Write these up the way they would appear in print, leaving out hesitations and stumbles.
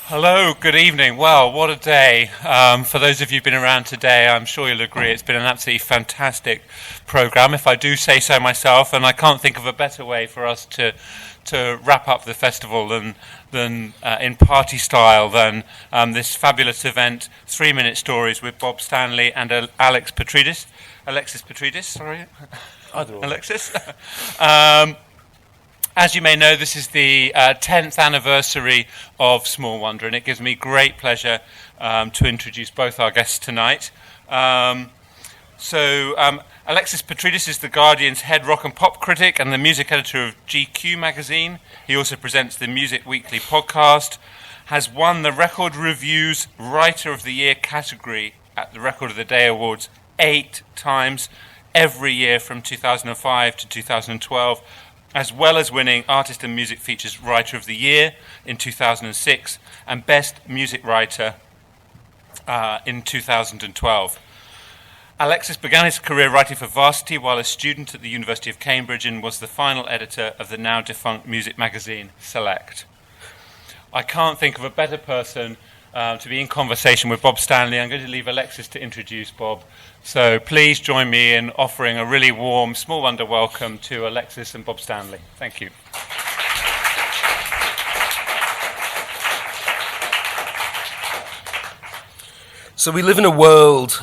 Hello, good evening. Well, what a day. For those of you who've been around today, I'm sure you'll agree it's been an absolutely fantastic programme, if I do say so myself, and I can't think of a better way for us to wrap up the festival than in party style than this fabulous event, 3-minute stories with Bob Stanley and Alexis Petridis, sorry. Alexis. As you may know, this is the 10th anniversary of Small Wonder, and it gives me great pleasure to introduce both our guests tonight. Alexis Petridis is The Guardian's head rock and pop critic and the music editor of GQ magazine. He also presents the Music Weekly podcast, has won the Record Review's Writer of the Year category at the Record of the Day Awards 8 times, every year from 2005 to 2012, as well as winning Artist and Music Features Writer of the Year in 2006 and Best Music Writer in 2012. Alexis began his career writing for Varsity while a student at the University of Cambridge and was the final editor of the now defunct music magazine Select. I can't think of a better person to be in conversation with Bob Stanley. I'm going to leave Alexis to introduce Bob. So please join me in offering a really warm Small Wonder welcome to Alexis and Bob Stanley. Thank you. So we live in a world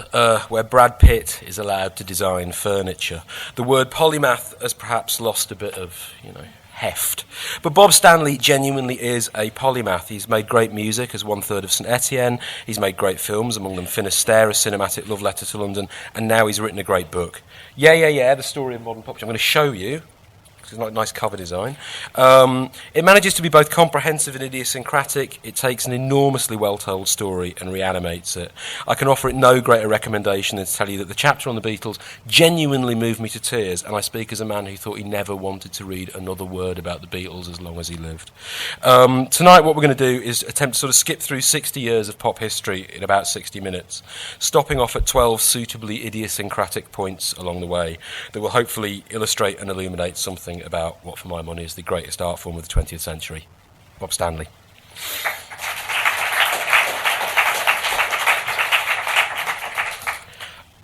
where Brad Pitt is allowed to design furniture. The word polymath has perhaps lost a bit of, heft. But Bob Stanley genuinely is a polymath. He's made great music as 1/3 of St. Etienne. He's made great films, among them Finisterre, a cinematic love letter to London, and now he's written a great book. Yeah, the story of modern pop. I'm going to show you. It's a nice cover design. It manages to be both comprehensive and idiosyncratic. It takes an enormously well-told story and reanimates it. I can offer it no greater recommendation than to tell you that the chapter on the Beatles genuinely moved me to tears, and I speak as a man who thought he never wanted to read another word about the Beatles as long as he lived. Tonight what we're going to do is attempt to sort of skip through 60 years of pop history in about 60 minutes, stopping off at 12 suitably idiosyncratic points along the way that will hopefully illustrate and illuminate something about what, for my money, is the greatest art form of the 20th century. Bob Stanley.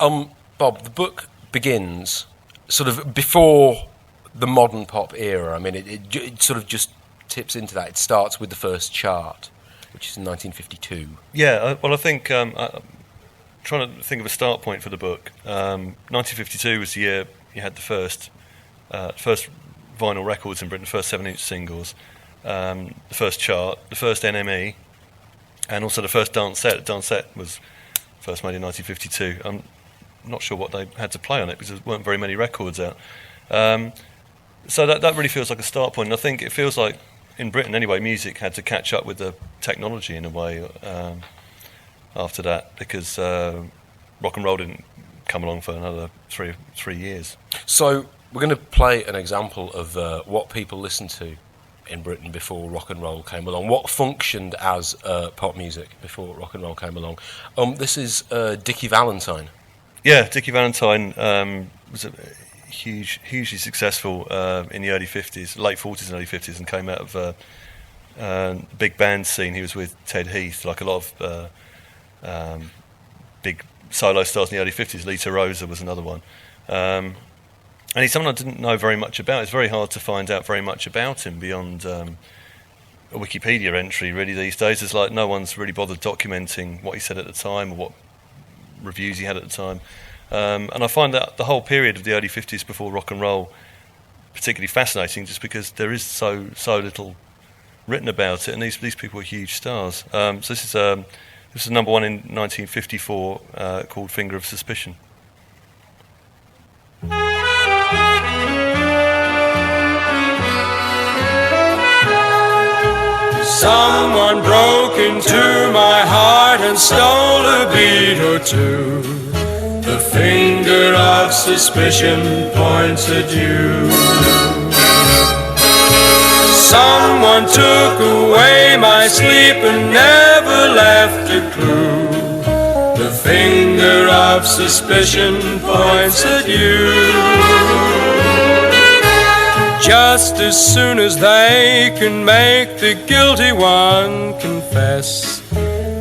Bob, the book begins sort of before the modern pop era. I mean, it sort of just tips into that. It starts with the first chart, which is in 1952. Yeah, well, I think trying to think of a start point for the book. 1952 was the year you had the first vinyl records in Britain, the first 7-inch singles, the first chart, the first NME, and also the first dance set. The dance set was first made in 1952. I'm not sure what they had to play on it because there weren't very many records out. So that really feels like a start point. And I think it feels like, in Britain anyway, music had to catch up with the technology in a way after that, because rock and roll didn't come along for another three years. So we're going to play an example of what people listened to in Britain before rock and roll came along. What functioned as pop music before rock and roll came along. This is Dickie Valentine. Yeah, Dickie Valentine was hugely successful in the early 50s, late 40s and early 50s, and came out of the big band scene. He was with Ted Heath, like a lot of big solo stars in the early 50s. Lita Rosa was another one. And he's someone I didn't know very much about. It's very hard to find out very much about him beyond a Wikipedia entry, really, these days. It's like no one's really bothered documenting what he said at the time or what reviews he had at the time. And I find that the whole period of the early 50s before rock and roll particularly fascinating, just because there is so little written about it, and these people are huge stars. So this is number one in 1954 called Finger of Suspicion. Someone broke into my heart and stole a beat or two. The finger of suspicion points at you. Someone took away my sleep and never left a clue. The finger of suspicion points at you. just as soon as they can make the guilty one confess.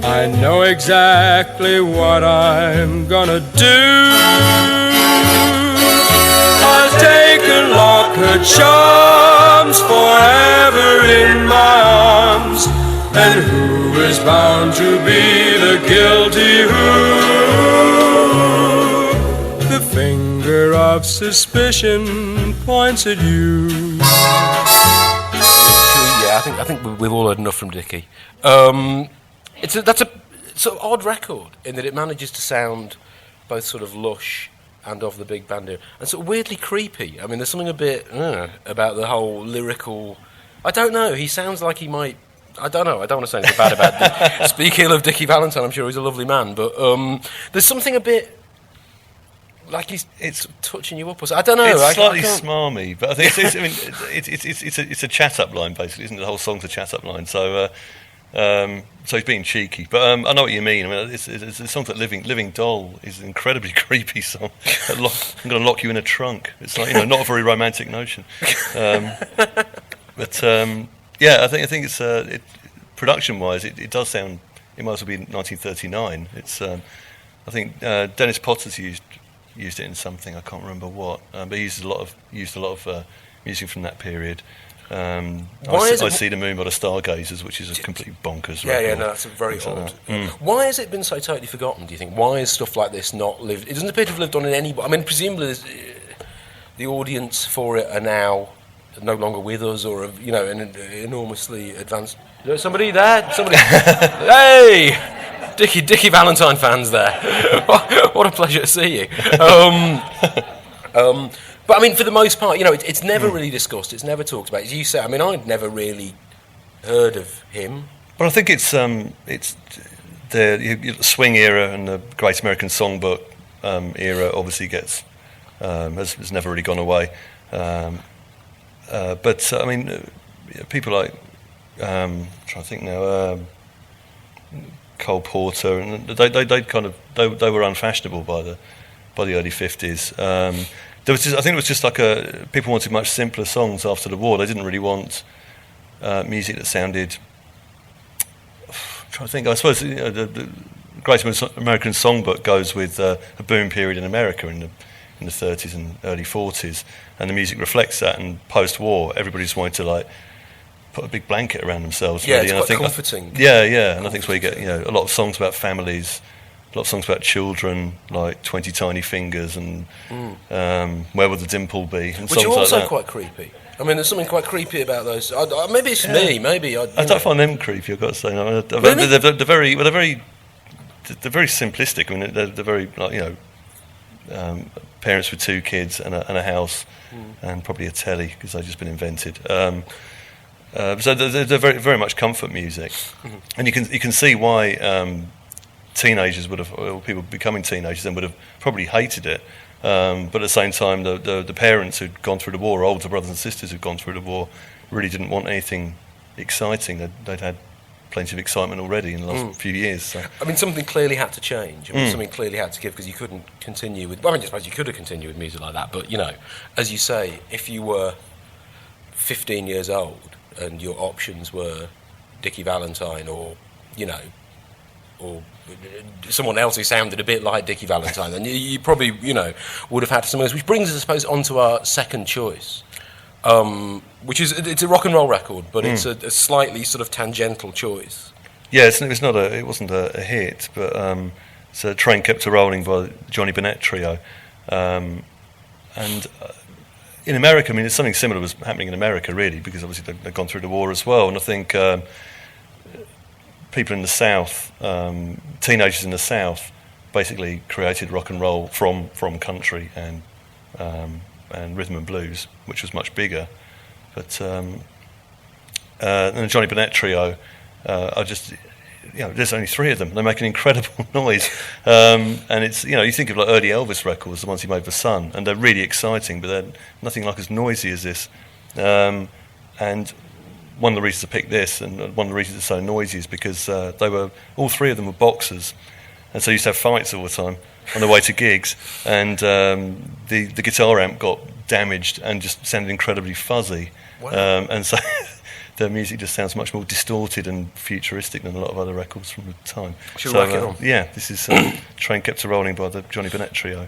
I know exactly what I'm gonna do. I'll take and lock her charms forever in my arms. And who is bound to be the guilty who? The finger of suspicion points at you. Yeah, I think we've all heard enough from Dickie. It's an odd record in that it manages to sound both sort of lush and of the big band era, and sort of weirdly creepy. I mean, there's something a bit about the whole lyrical. I don't know. He sounds like he might. I don't know. I don't want to say anything bad about speak ill of Dickie Valentine. I'm sure he's a lovely man, but there's something a bit like it's touching you up. Or I don't know. It's slightly smarmy, but I think it's a chat up line basically, isn't it? The whole song's a chat up line. So he's being cheeky, but I know what you mean. I mean, it's a song that Living Doll is an incredibly creepy song. I'm going to lock you in a trunk. It's like, not a very romantic notion. But yeah, I think it's production-wise, it does sound. It might as well be 1939. It's I think Dennis Potter's used it in something. I can't remember what, but he used a lot of music from that period. I See the Moon by the Stargazers, which is a completely bonkers record. Yeah, no, that's a very odd. Why has it been so totally forgotten, do you think? Why is stuff like this not lived? It doesn't appear to have lived on in any. I mean, presumably the audience for it are now no longer with us, or an enormously advanced. There's somebody there. Hey, Dickie Valentine fans there. What a pleasure to see you. But I mean, for the most part, it's never really discussed. It's never talked about. As you say, I mean, I'd never really heard of him. Well, I think it's the swing era and the Great American Songbook era obviously has never really gone away. But I mean, people like I'm trying to think now, Cole Porter, and they were unfashionable by the early 50s. I think it was just like people wanted much simpler songs after the war. They didn't really want music that sounded. I'm trying to think. I suppose the Great American Songbook goes with a boom period in America in the 30s and early 40s, and the music reflects that. And post-war, everybody just wanted to put a big blanket around themselves. Yeah, really. it's quite comforting. Yeah, and I think it's where you get a lot of songs about families. A lot of songs about children, like 20 Tiny Fingers and Where Would the Dimple Be? And which songs are also like that. Quite creepy. I mean, there's something quite creepy about those. Maybe it's me. Maybe I don't find them creepy. I've got to say, Really? they're very simplistic. I mean, they're very parents with 2 kids and a house and probably a telly because they've just been invented. So they're very very much comfort music, and you can see why. Teenagers would have, or people becoming teenagers then would have probably hated it. But at the same time, the parents who'd gone through the war, older brothers and sisters who'd gone through the war, really didn't want anything exciting. They'd had plenty of excitement already in the last few years. So. I mean, something clearly had to change. I mean, something clearly had to give because you couldn't continue with. Well, I mean, I suppose you could have continued with music like that, but as you say, if you were 15 years old and your options were Dickie Valentine or someone else who sounded a bit like Dickie Valentine, then you probably, would have had something else. Which brings us, I suppose, onto our second choice, which is it's a rock and roll record, but it's a slightly sort of tangential choice. Yeah, it wasn't a hit, but it's a Train Kept a Rolling by Johnny Bennett Trio, and in America, I mean, something similar was happening in America, really, because obviously they'd gone through the war as well, and I think. People in the South, teenagers in the South, basically created rock and roll from country and rhythm and blues, which was much bigger. But and the Johnny Bennett Trio are just, there's only 3 of them. They make an incredible noise, and it's you think of like early Elvis records, the ones he made for Sun, and they're really exciting, but they're nothing like as noisy as this. And one of the reasons I picked this, and one of the reasons it's so noisy, is because all 3 of them were boxers, and so you used to have fights all the time. on the way to gigs, and the guitar amp got damaged and just sounded incredibly fuzzy. Wow. And so the music just sounds much more distorted and futuristic than a lot of other records from the time. Should we whack it on? Yeah, this is Train Kept a Rolling by the Johnny Bennett Trio.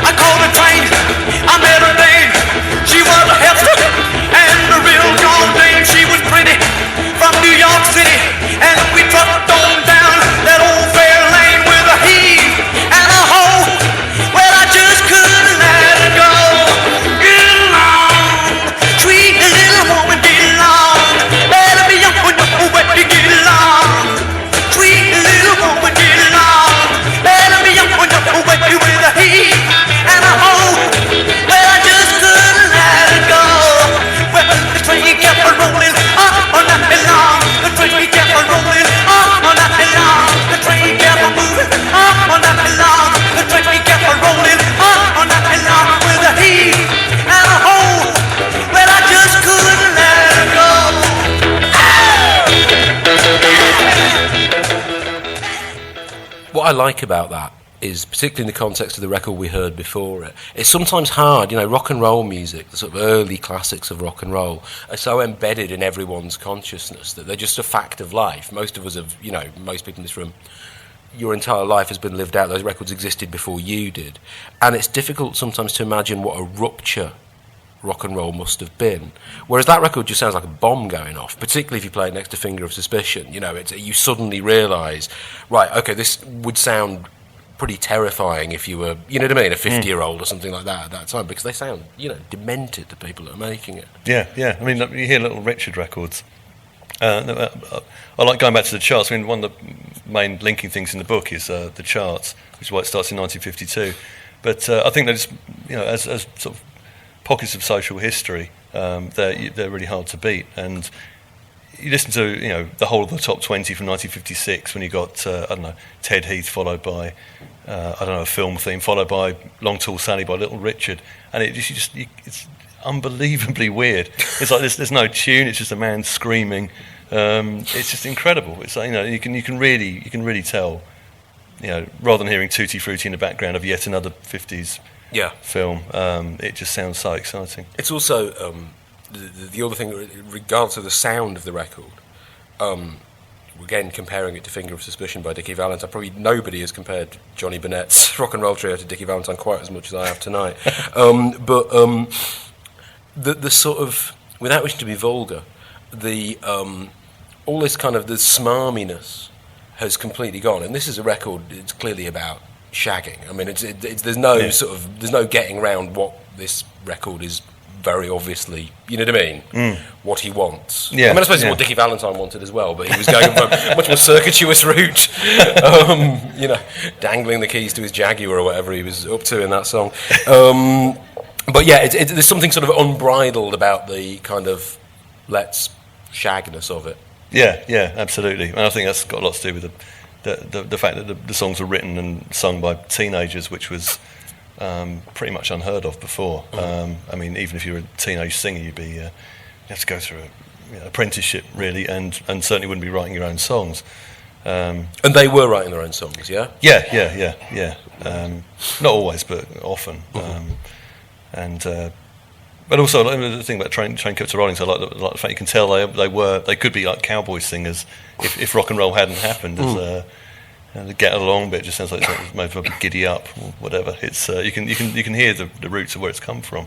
I called a train, I met her name. She was a hipster and a real gone dame. She was pretty from New York City, and we trucked on down that old fair lane with a heave and a hoe. Well, I just couldn't let her go. Get along, sweet little woman, get along. Better be young when you get along. Sweet little woman, get along. Better be young when you with a heave and a hoe. Well, I just couldn't let it go. Well, the train kept on rolling all night long. The train kept on rolling all night long. The train kept on moving all night long. The train kept on rolling all night long with a heave and a hoe. Well, I just couldn't let it go. What I like about that is, particularly in the context of the record we heard before it, it's sometimes hard, rock and roll music, the sort of early classics of rock and roll, are so embedded in everyone's consciousness that they're just a fact of life. Most of us have, most people in this room, your entire life has been lived out. Those records existed before you did. And it's difficult sometimes to imagine what a rupture rock and roll must have been. Whereas that record just sounds like a bomb going off, particularly if you play it next to Finger of Suspicion. You suddenly realise, right, okay, this would sound pretty terrifying if you were, a 50-year-old or something like that at that time, because they sound, demented, the people that are making it. Yeah. I mean, you hear Little Richard records. I like going back to the charts. I mean, one of the main linking things in the book is the charts, which is why it starts in 1952. But I think they're just, as sort of pockets of social history, they're really hard to beat. And you listen to, the whole of the top 20 from 1956 when you got, Ted Heath followed by, a film theme, followed by Long Tall Sally by Little Richard. And it's unbelievably weird. It's like there's no tune, it's just a man screaming. It's just incredible. It's like, you can really tell, rather than hearing Tutti Frutti in the background of yet another 50s film, it just sounds so exciting. It's also the other thing, regardless of the sound of the record, again comparing it to Finger of Suspicion by Dickie Valentine, probably nobody has compared Johnny Bennett's rock and roll trio to Dickie Valentine quite as much as I have tonight. The sort of, without wishing to be vulgar, all this kind of the smarminess has completely gone, and this is a record. It's clearly about shagging. I mean, there's no getting around what this record is. Very obviously, you know what I mean? What he wants. Yeah, I mean, I suppose it's what Dickie Valentine wanted as well, but he was going for a much more circuitous route, dangling the keys to his Jaguar or whatever he was up to in that song. But yeah, there's something sort of unbridled about the kind of let's shagness of it. Yeah, absolutely. And I think that's got a lot to do with the fact that the songs were written and sung by teenagers, which was pretty much unheard of before. I mean, even if you were a teenage singer, you have to go through an apprenticeship, really, and certainly wouldn't be writing your own songs. And they were writing their own songs, yeah? Yeah. Not always, but often. But also, the thing about Train Kept a Rolling, so I like the fact you can tell they could be like cowboy singers if rock and roll hadn't happened. The Get Along bit just sounds like it's made for Giddy Up or whatever. It's you can hear the roots of where it's come from.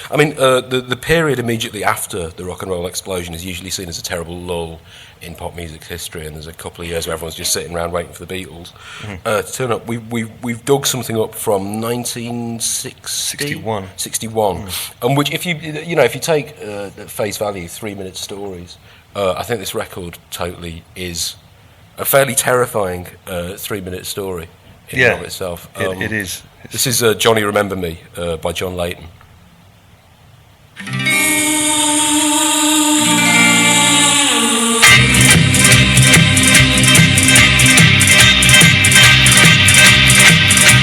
I mean, the period immediately after the rock and roll explosion is usually seen as a terrible lull in pop music's history, and there's a couple of years where everyone's just sitting around waiting for the Beatles to turn up. We've dug something up from 1961, and which if you take at face value 3-minute stories, I think this record totally is a fairly terrifying 3-minute story in and of itself. It is. This is Johnny Remember Me by John Layton.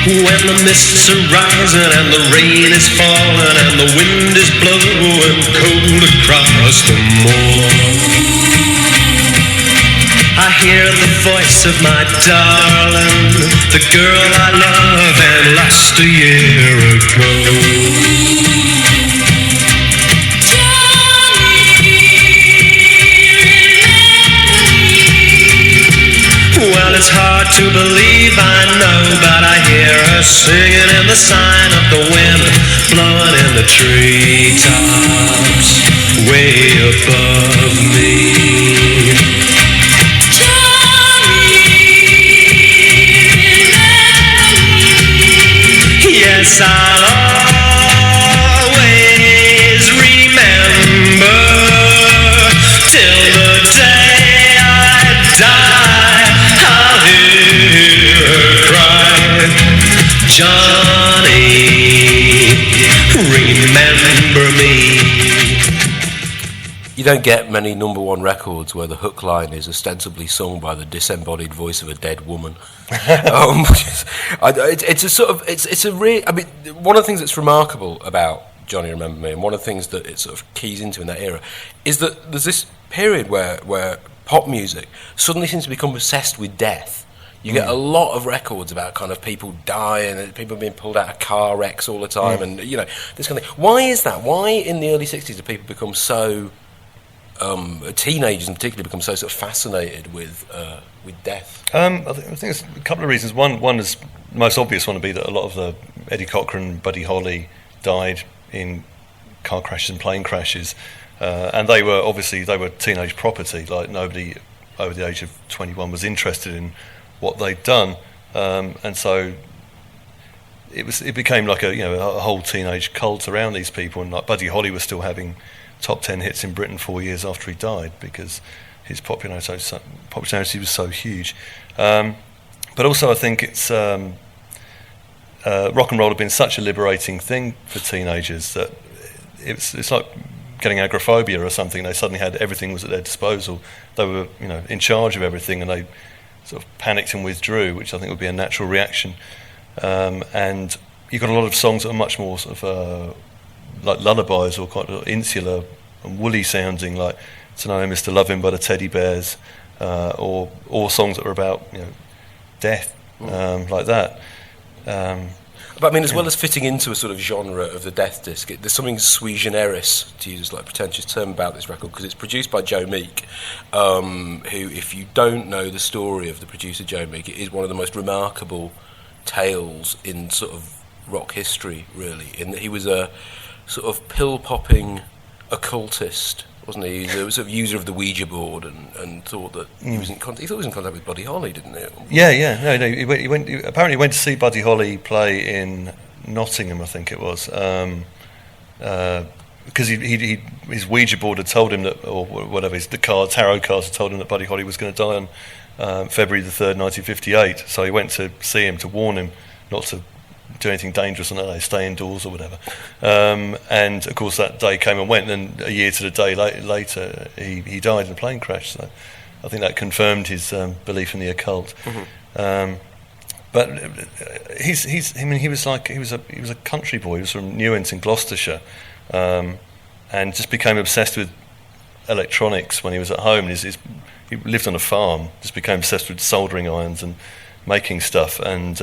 When the mists are rising and the rain is falling and the wind is blowing cold across the moor, I hear the voice of my darling, the girl I love and lost a year ago. Well, it's hard to believe, I know, but I hear her singing in the sign of the wind, blowing in the treetops, way above me. Yes, I'll always remember till the day I die. I'll hear her cry, Johnny, remember me. You don't get many number one records where the hook line is ostensibly sung by the disembodied voice of a dead woman. It's a sort of, it's a real. I mean, one of the things that's remarkable about Johnny Remember Me, and one of the things that it sort of keys into in that era, is that there's this period where pop music suddenly seems to become obsessed with death. You get a lot of records about kind of people dying, and people being pulled out of car wrecks all the time, and you know, this kind of thing. Why is that? Why in the early 60s do people become so teenagers in particular become so sort of fascinated with death? I think there's a couple of reasons. One is the most obvious one would be that a lot of the Eddie Cochran, Buddy Holly died in car crashes and plane crashes, and they were teenage property. Like nobody over the age of 21 was interested in what they'd done, and so it became like a whole teenage cult around these people. And like Buddy Holly was still having top 10 hits in Britain 4 years after he died because his popularity was so huge. But also I think it's rock and roll had been such a liberating thing for teenagers that it's like getting agoraphobia or something. They suddenly had everything was at their disposal. They were in charge of everything, and they sort of panicked and withdrew, which I think would be a natural reaction. And you got a lot of songs that are much more sort of like lullabies or quite insular and woolly sounding, like To Know Him Is to Love Him by the Teddy Bears, or songs that were about death, like that. But I mean, as well as fitting into a sort of genre of the death disc, there's something sui generis, to use like a pretentious term, about this record, because it's produced by Joe Meek, who, if you don't know the story of the producer Joe Meek, it is one of the most remarkable tales in sort of rock history, really, in that he was a sort of pill-popping occultist, wasn't he? He was a sort of user of the Ouija board, and thought that he was in contact. He thought he was in contact with Buddy Holly, didn't he? Yeah. No. He apparently went to see Buddy Holly play in Nottingham, I think it was, because his Ouija board had told him that, or whatever, the tarot cards had told him that Buddy Holly was going to die on February the 3rd, 1958. So he went to see him to warn him not to do anything dangerous on that day, stay indoors or whatever. And of course that day came and went, and a year to the day later he died in a plane crash. So I think that confirmed his belief in the occult. Mm-hmm. But he was a country boy. He was from Newent in Gloucestershire, and just became obsessed with electronics when he was at home. He lived on a farm, just became obsessed with soldering irons and making stuff, and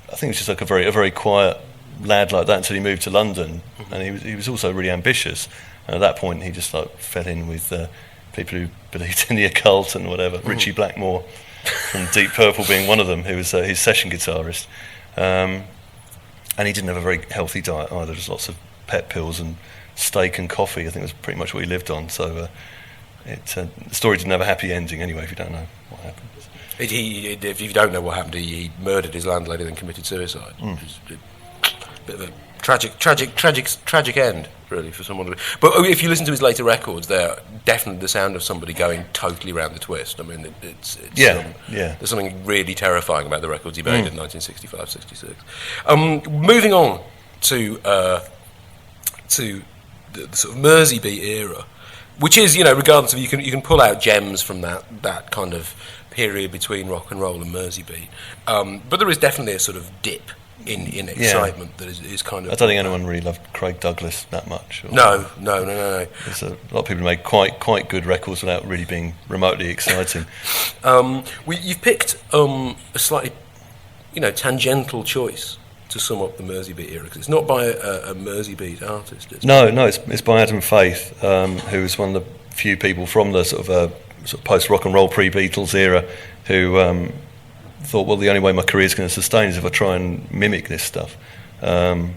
I think he was just like a very quiet lad like that until he moved to London. Mm-hmm. And he was also really ambitious, and at that point he just like fell in with people who believed in the occult and whatever. Mm-hmm. Richie Blackmore from Deep Purple being one of them, who was his session guitarist, and he didn't have a very healthy diet either. Just lots of pet pills and steak and coffee. I think was pretty much what he lived on. So the story didn't have a happy ending anyway, if you don't know what happened. If you don't know what happened, he murdered his landlady, then committed suicide. Which is a bit of a tragic end, really, for someone. But if you listen to his later records, they're definitely the sound of somebody going totally round the twist. I mean, it's there's something really terrifying about the records he made in 1965, 66. Moving on to the sort of Mersey Beat era, which is, regardless of, you can pull out gems from that kind of period between rock and roll and Merseybeat. But there is definitely a sort of dip in excitement that is kind of... I don't think anyone really loved Craig Douglas that much. No. There's a lot of people who make quite good records without really being remotely exciting. You've picked a slightly, tangential choice to sum up the Merseybeat era, because it's not by a Merseybeat artist. No, it's by Adam Faith, who was one of the few people from the sort of post-rock and roll, pre-Beatles era who thought, well, the only way my career is going to sustain is if I try and mimic this stuff. And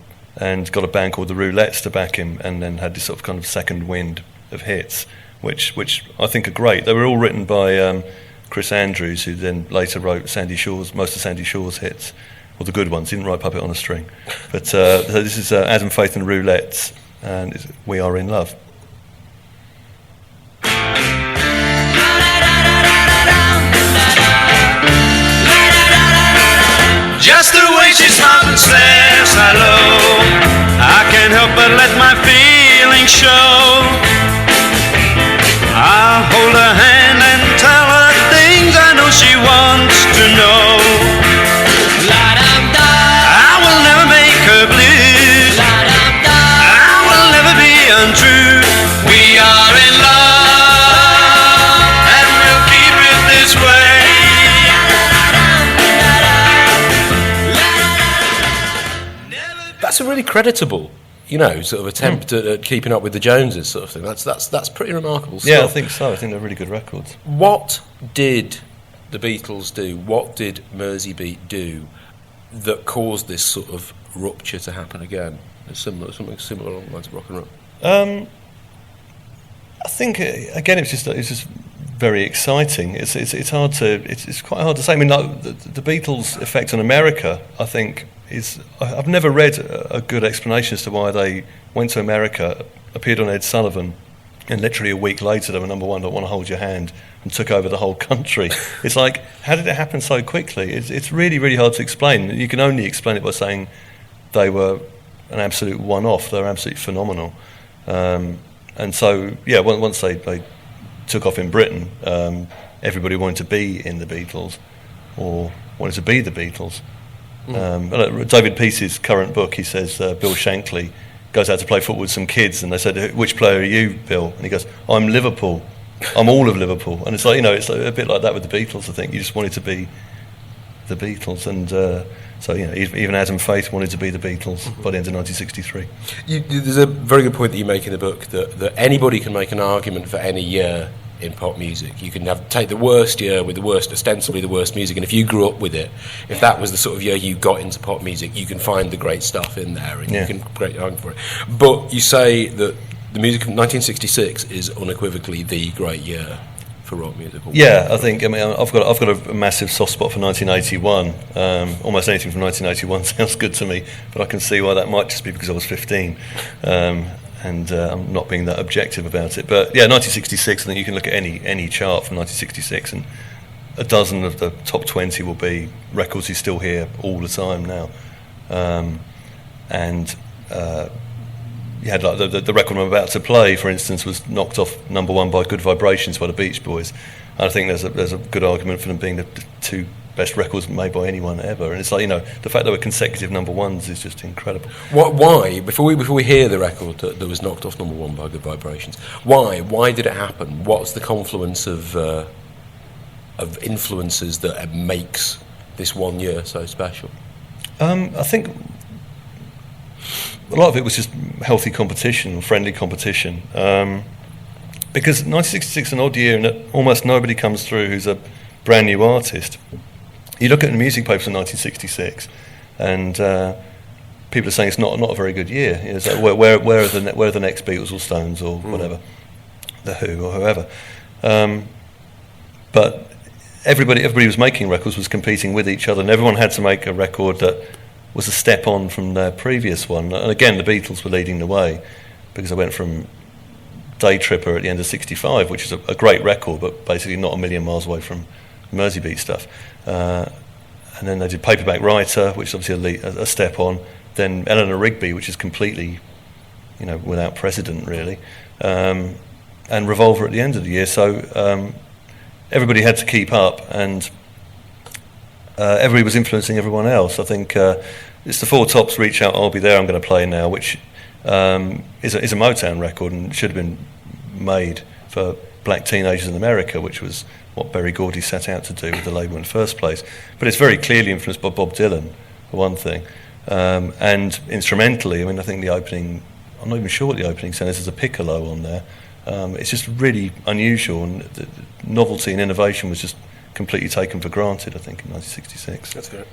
got a band called the Roulettes to back him, and then had this sort of kind of second wind of hits, which I think are great. They were all written by Chris Andrews, who then later wrote most of Sandy Shaw's hits. Well, the good ones. He didn't write Puppet on a String. But so this is Adam Faith and Roulettes, and We Are in Love. Just the way she smiles and says hello, I can't help but let my feelings show. I'll hold her hand and tell her things I know she wants to know. I will never make her blue, I will never be untrue. We are in love, and we'll keep it this way. That's a really creditable, sort of attempt at keeping up with the Joneses, sort of thing. That's pretty remarkable stuff. Yeah, I think so. I think they're really good records. What did the Beatles do? What did Merseybeat do that caused this sort of rupture to happen again? Something similar along the lines of rock and roll. I think again, it's just very exciting. It's hard to it's quite hard to say. I mean, like, the Beatles' effect on America, I think, is I've never read a good explanation as to why they went to America, appeared on Ed Sullivan, and literally a week later they were number one, Don't Want to Hold Your Hand, and took over the whole country. It's like, how did it happen so quickly? It's really, really hard to explain. You can only explain it by saying they were an absolute one-off. They were absolutely phenomenal. And so, yeah, once they took off in Britain, everybody wanted to be in the Beatles, or wanted to be the Beatles. David Peace's current book, he says Bill Shankly goes out to play football with some kids, and they said, "Which player are you, Bill?" And he goes, "I'm Liverpool. I'm all of Liverpool." And it's like, it's a bit like that with the Beatles. I think you just wanted to be the Beatles, and so even Adam Faith wanted to be the Beatles by the end of 1963. There's a very good point that you make in the book that anybody can make an argument for any year in pop music. You can take the worst year with ostensibly the worst music, and if you grew up with it, if that was the sort of year you got into pop music, you can find the great stuff in there, and you can create an argument for it. But you say that the music of 1966 is unequivocally the great year for rock music. Yeah, I think. I mean, I've got a massive soft spot for 1981. Almost anything from 1981 sounds good to me, but I can see why that might just be because I was 15. And I'm not being that objective about it. But yeah, 1966, I think you can look at any chart from 1966, and a dozen of the top 20 will be records you still hear all the time now. You had like the record I'm about to play, for instance, was knocked off number one by Good Vibrations by the Beach Boys. I think there's a good argument for them being the two best records made by anyone ever, and it's like, the fact that were consecutive number ones is just incredible. Why? Before we hear the record that was knocked off number one by Good Vibrations, why did it happen? What's the confluence of influences that makes this one year so special? I think a lot of it was just healthy competition, friendly competition. Because 1966 is an odd year in that almost nobody comes through who's a brand new artist. You look at the music papers in 1966, and people are saying it's not a very good year. It's like, where are the next Beatles or Stones or whatever, the Who or whoever. But everybody was making records, was competing with each other, and everyone had to make a record that was a step on from their previous one. And again, the Beatles were leading the way, because they went from Day Tripper at the end of 65, which is a great record, but basically not a million miles away from Merseybeat stuff. And then they did Paperback Writer, which is obviously a step on. Then Eleanor Rigby, which is completely, without precedent really. And Revolver at the end of the year. So everybody had to keep up, and everybody was influencing everyone else. I think it's the Four Tops' Reach Out, I'll Be There, I'm going to play now, which is a Motown record and should have been made for black teenagers in America, which was what Berry Gordy set out to do with the label in the first place. But it's very clearly influenced by Bob Dylan, for one thing. And instrumentally, I mean, I think the opening, I'm not even sure what the opening sounds, there's a piccolo on there. It's just really unusual, and the novelty and innovation was just completely taken for granted, I think, in 1966. That's good.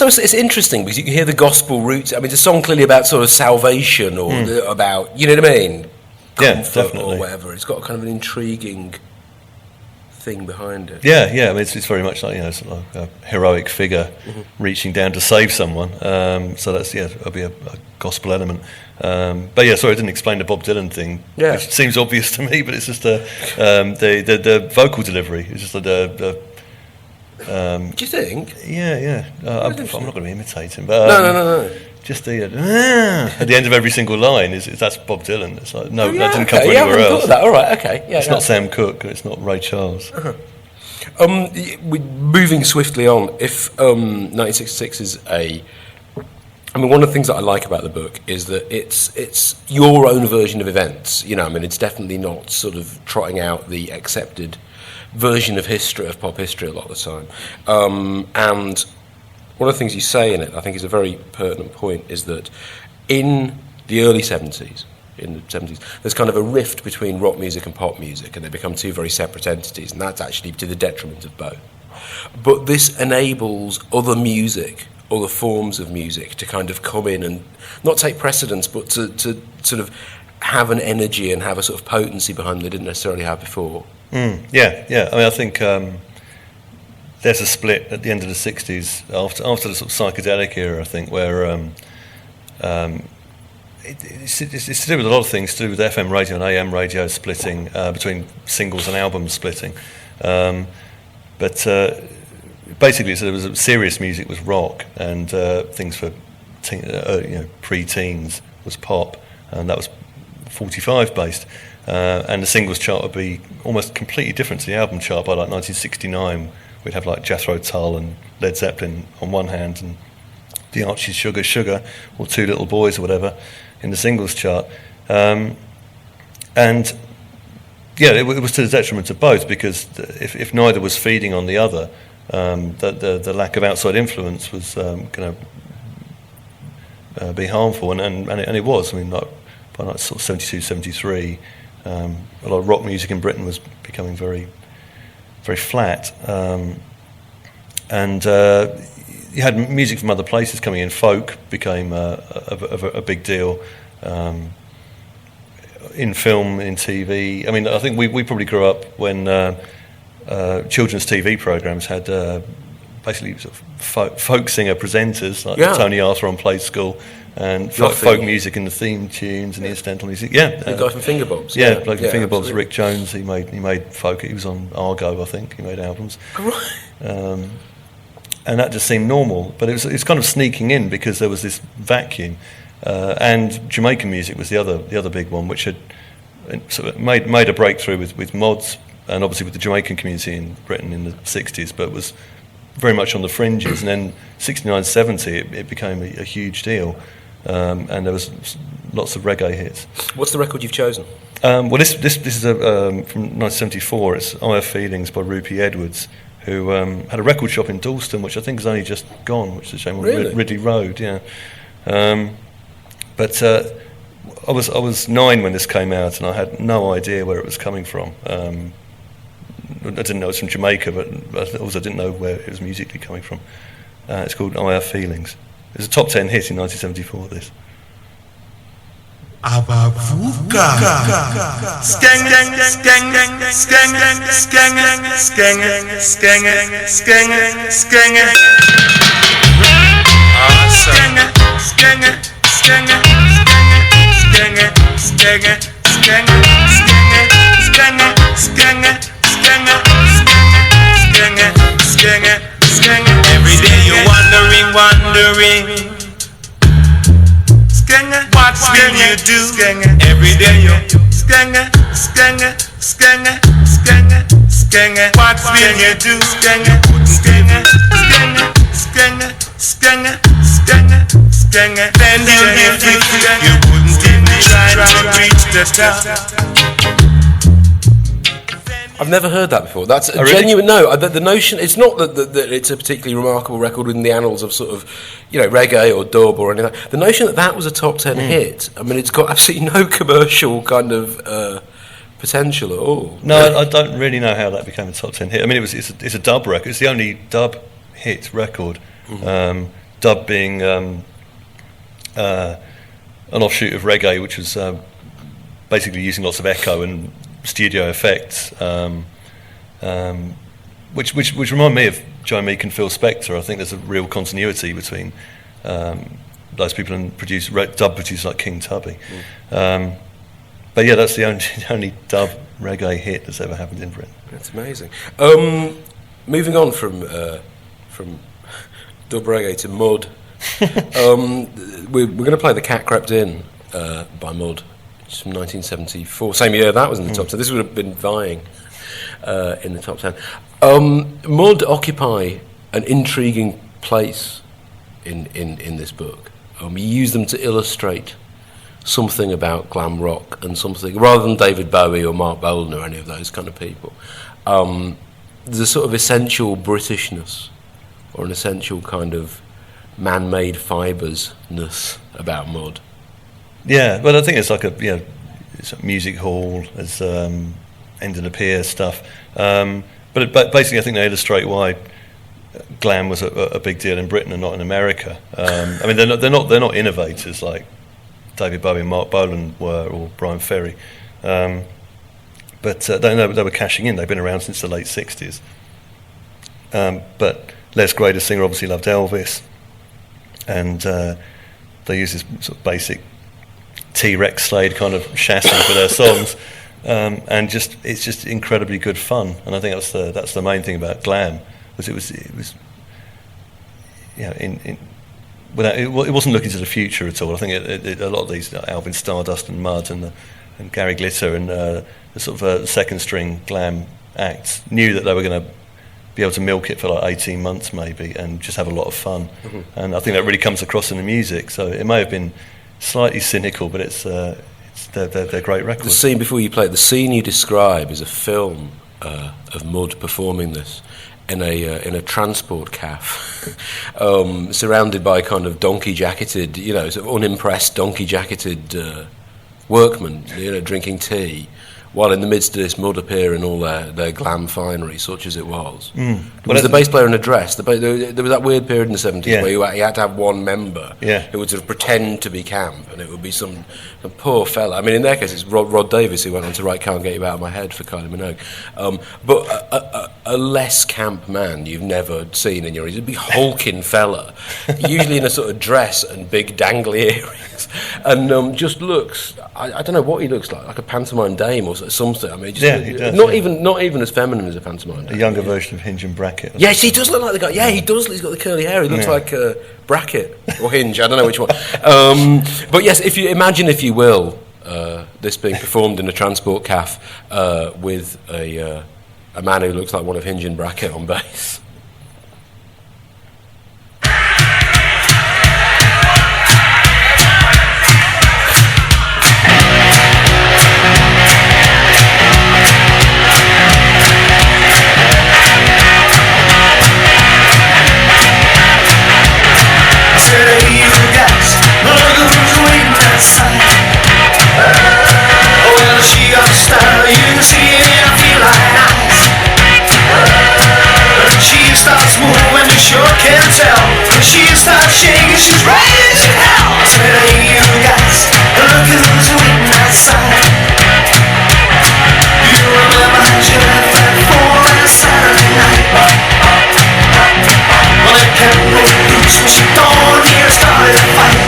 It's interesting because you can hear the gospel roots. I mean, it's a song clearly about sort of salvation or about, you know what I mean? Comfort, yeah, definitely. or whatever. It's got kind of an intriguing thing behind it. Yeah. I mean, it's very much like, you know, it's like a heroic figure reaching down to save someone. So that's, it'll be a gospel element. But yeah, sorry, I didn't explain the Bob Dylan thing, which seems obvious to me, but it's just the vocal delivery. It's just do you think? Yeah. I'm not going to imitate him, but no. Just the at the end of every single line is that's Bob Dylan. It's like that didn't come from anywhere anywhere else. Thought of that. All right, okay. Yeah, it's not Sam Cooke. It's not Ray Charles. Moving swiftly on, if 1966 is I mean, one of the things that I like about the book is that it's your own version of events. You know, I mean, it's definitely not sort of trotting out the accepted version of history, of pop history, a lot of the time. And one of the things you say in it, I think, is a very pertinent point, is that in the early 70s, there's kind of a rift between rock music and pop music, and they become two very separate entities, and that's actually to the detriment of both. But this enables other music, other forms of music, to kind of come in and not take precedence, but to sort of have an energy and have a sort of potency behind them they didn't necessarily have before. Yeah. I mean, I think there's a split at the end of the 60s after the sort of psychedelic era, I think, where it's to do with a lot of things, to do with FM radio and AM radio splitting, between singles and albums splitting. But basically, so there was serious music was rock, and things for pre-teens was pop, and that was 45 based. And the singles chart would be almost completely different to the album chart. By like 1969, we'd have like Jethro Tull and Led Zeppelin on one hand, and the Archies' Sugar, or Two Little Boys or whatever, in the singles chart. It was to the detriment of both, because if neither was feeding on the other, the lack of outside influence was going to be harmful, and it was. I mean, like, by like sort of 72, 73, a lot of rock music in Britain was becoming very, very flat, and you had music from other places coming in. Folk became a big deal in film, in TV. I mean, I think we probably grew up when children's TV programs had basically sort of folk singer presenters like Tony Arthur on Play School, and folk music in the theme tunes and the incidental music. The guy from Fingerbobs. From Fingerbobs, Rick Jones. He made folk. He was on Argo, I think. He made albums. Right. And that just seemed normal, but it's kind of sneaking in because there was this vacuum. And Jamaican music was the other big one, which had sort of made a breakthrough with mods, and obviously with the Jamaican community in Britain in the 60s, but was very much on the fringes, and then 69, 70, it became a huge deal, and there was lots of reggae hits. What's the record you've chosen? Well, this is from 1974. It's I Have Feelings by Rupie Edwards, who had a record shop in Dalston, which I think has only just gone, which is a shame. Really? Ridley Road, yeah. But I was 9 when this came out, and I had no idea where it was coming from. I didn't know it was from Jamaica, but I also didn't know where it was musically coming from. It's called I Have Feelings. It was a top 10 hit in 1974, this. Abavuka skeng skeng skeng skeng skeng skeng skeng skeng skeng skeng skeng skeng skeng skeng skeng skeng. Every day you're wondering what will you do? Every day you what will you do? Then you wouldn't even try to reach the top. I've never heard that before. That's a really? genuine... No, the notion... It's not that it's a particularly remarkable record within the annals of sort of, reggae or dub or anything. The notion that was a top 10 hit, I mean, it's got absolutely no commercial kind of potential at all. No, I don't really know how that became a top 10 hit. I mean, it's a dub record. It's the only dub hit record. Dub being an offshoot of reggae, which was basically using lots of echo and studio effects, which remind me of Joe Meek and Phil Spector. I think there's a real continuity between those people and dub producers like King Tubby. But yeah, that's the only dub reggae hit that's ever happened in Britain. That's amazing. Moving on from dub reggae to mud, we're going to play The Cat Crept In by Mud. It's from 1974, same year that was in the top 10. This would have been vying in the top 10. Mud occupy an intriguing place in this book. You use them to illustrate something about glam rock and something, rather than David Bowie or Mark Bolan or any of those kind of people. There's a sort of essential Britishness or an essential kind of man-made fibres-ness about Mud. Yeah, but I think it's like it's a music hall, it's end and appear stuff. But basically, I think they illustrate why glam was a big deal in Britain and not in America. I mean, they're not innovators like David Bowie and Mark Bolan were, or Brian Ferry. But they were cashing in. They've been around since the late 60s. But Les Gray, the singer, obviously loved Elvis, and they used this sort of basic T-Rex Slade kind of chassis for their songs, and it's just incredibly good fun. And I think that's the main thing about glam, was it was it wasn't looking to the future at all. I think a lot of these Alvin Stardust and Mud and Gary Glitter and the sort of second string glam acts knew that they were going to be able to milk it for like 18 months maybe and just have a lot of fun. And I think that really comes across in the music. So it may have been slightly cynical, but they're great records. The scene before you play it, the scene you describe is a film of Mud performing this in a transport cafe, surrounded by kind of donkey jacketed, sort of unimpressed donkey jacketed workmen, drinking tea, while in the midst of this Mud appear in all their glam finery, such as it was. There was the bass player in a dress. There was that weird period in the 70s where you had to have one member who would sort of pretend to be camp, and it would be some poor fella. I mean, in their case, it's Rod Davis, who went on to write Can't Get You Out of My Head for Kylie Minogue. But a less camp man you've never seen in your... He'd be hulking fella, usually in a sort of dress and big dangly earrings, and just looks... I don't know what he looks like a pantomime dame or something. I mean, he does, not even as feminine as a pantomime dame. A younger version of Hinge and Brackett. Yes, he does look like the guy. Yeah, he does. He's got the curly hair. He looks like Brackett or Hinge. I don't know which one. But yes, if you imagine, if you will, this being performed in a transport cafe with a man who looks like one of Hinge and Brackett on bass. she starts shaking, she's raising hell. I said, hey, you guys, look who's waiting outside. You remember she left at 4 last Saturday night. Well, it kept me loose when she dawned here, started a fight.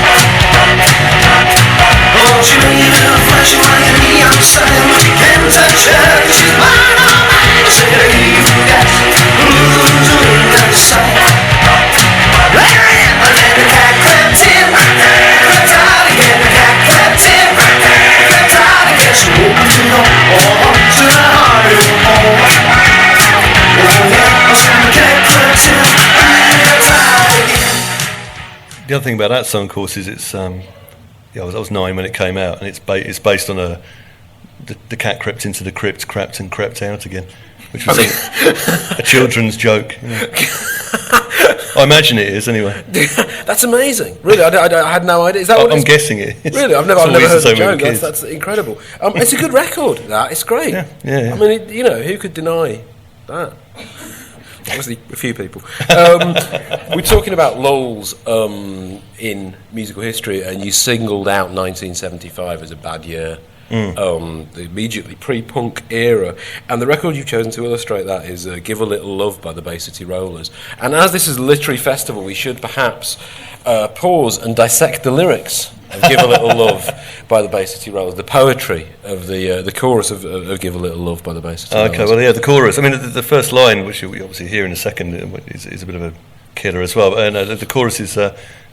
Oh, she made her flashing like a neon sign, but you can't touch her, 'cause she's mine, all mine. I said, hey, you guys, look who's waiting outside. Let her in, and then the cat crept in, crept out again, the cat crept in, crept out again. She woke up to the to the heart of home. Oh yeah, so the cat crept in, crept out again. The other thing about that song, of course, is it's I was 9 when it came out, and it's based on the cat crept into the crypt, crept and crept out again, which was a children's joke. I imagine it is, anyway. That's amazing. Really, I had no idea. Is that what I'm guessing it is. Really, I've never heard the joke. That's incredible. It's a good record. It's great. Yeah. I mean, who could deny that? Obviously, a few people. We're talking about lulls in musical history, and you singled out 1975 as a bad year. The immediately pre-punk era, and the record you've chosen to illustrate that is Give a Little Love by the Bay City Rollers. And as this is a literary festival, we should perhaps pause and dissect the lyrics of Give a Little Love by the Bay City Rollers, the poetry of the chorus of Give a Little Love by the Bay City Rollers. Okay, well, yeah, the chorus. I mean, the first line, which we obviously hear in a second, is a bit of a killer as well. And the chorus is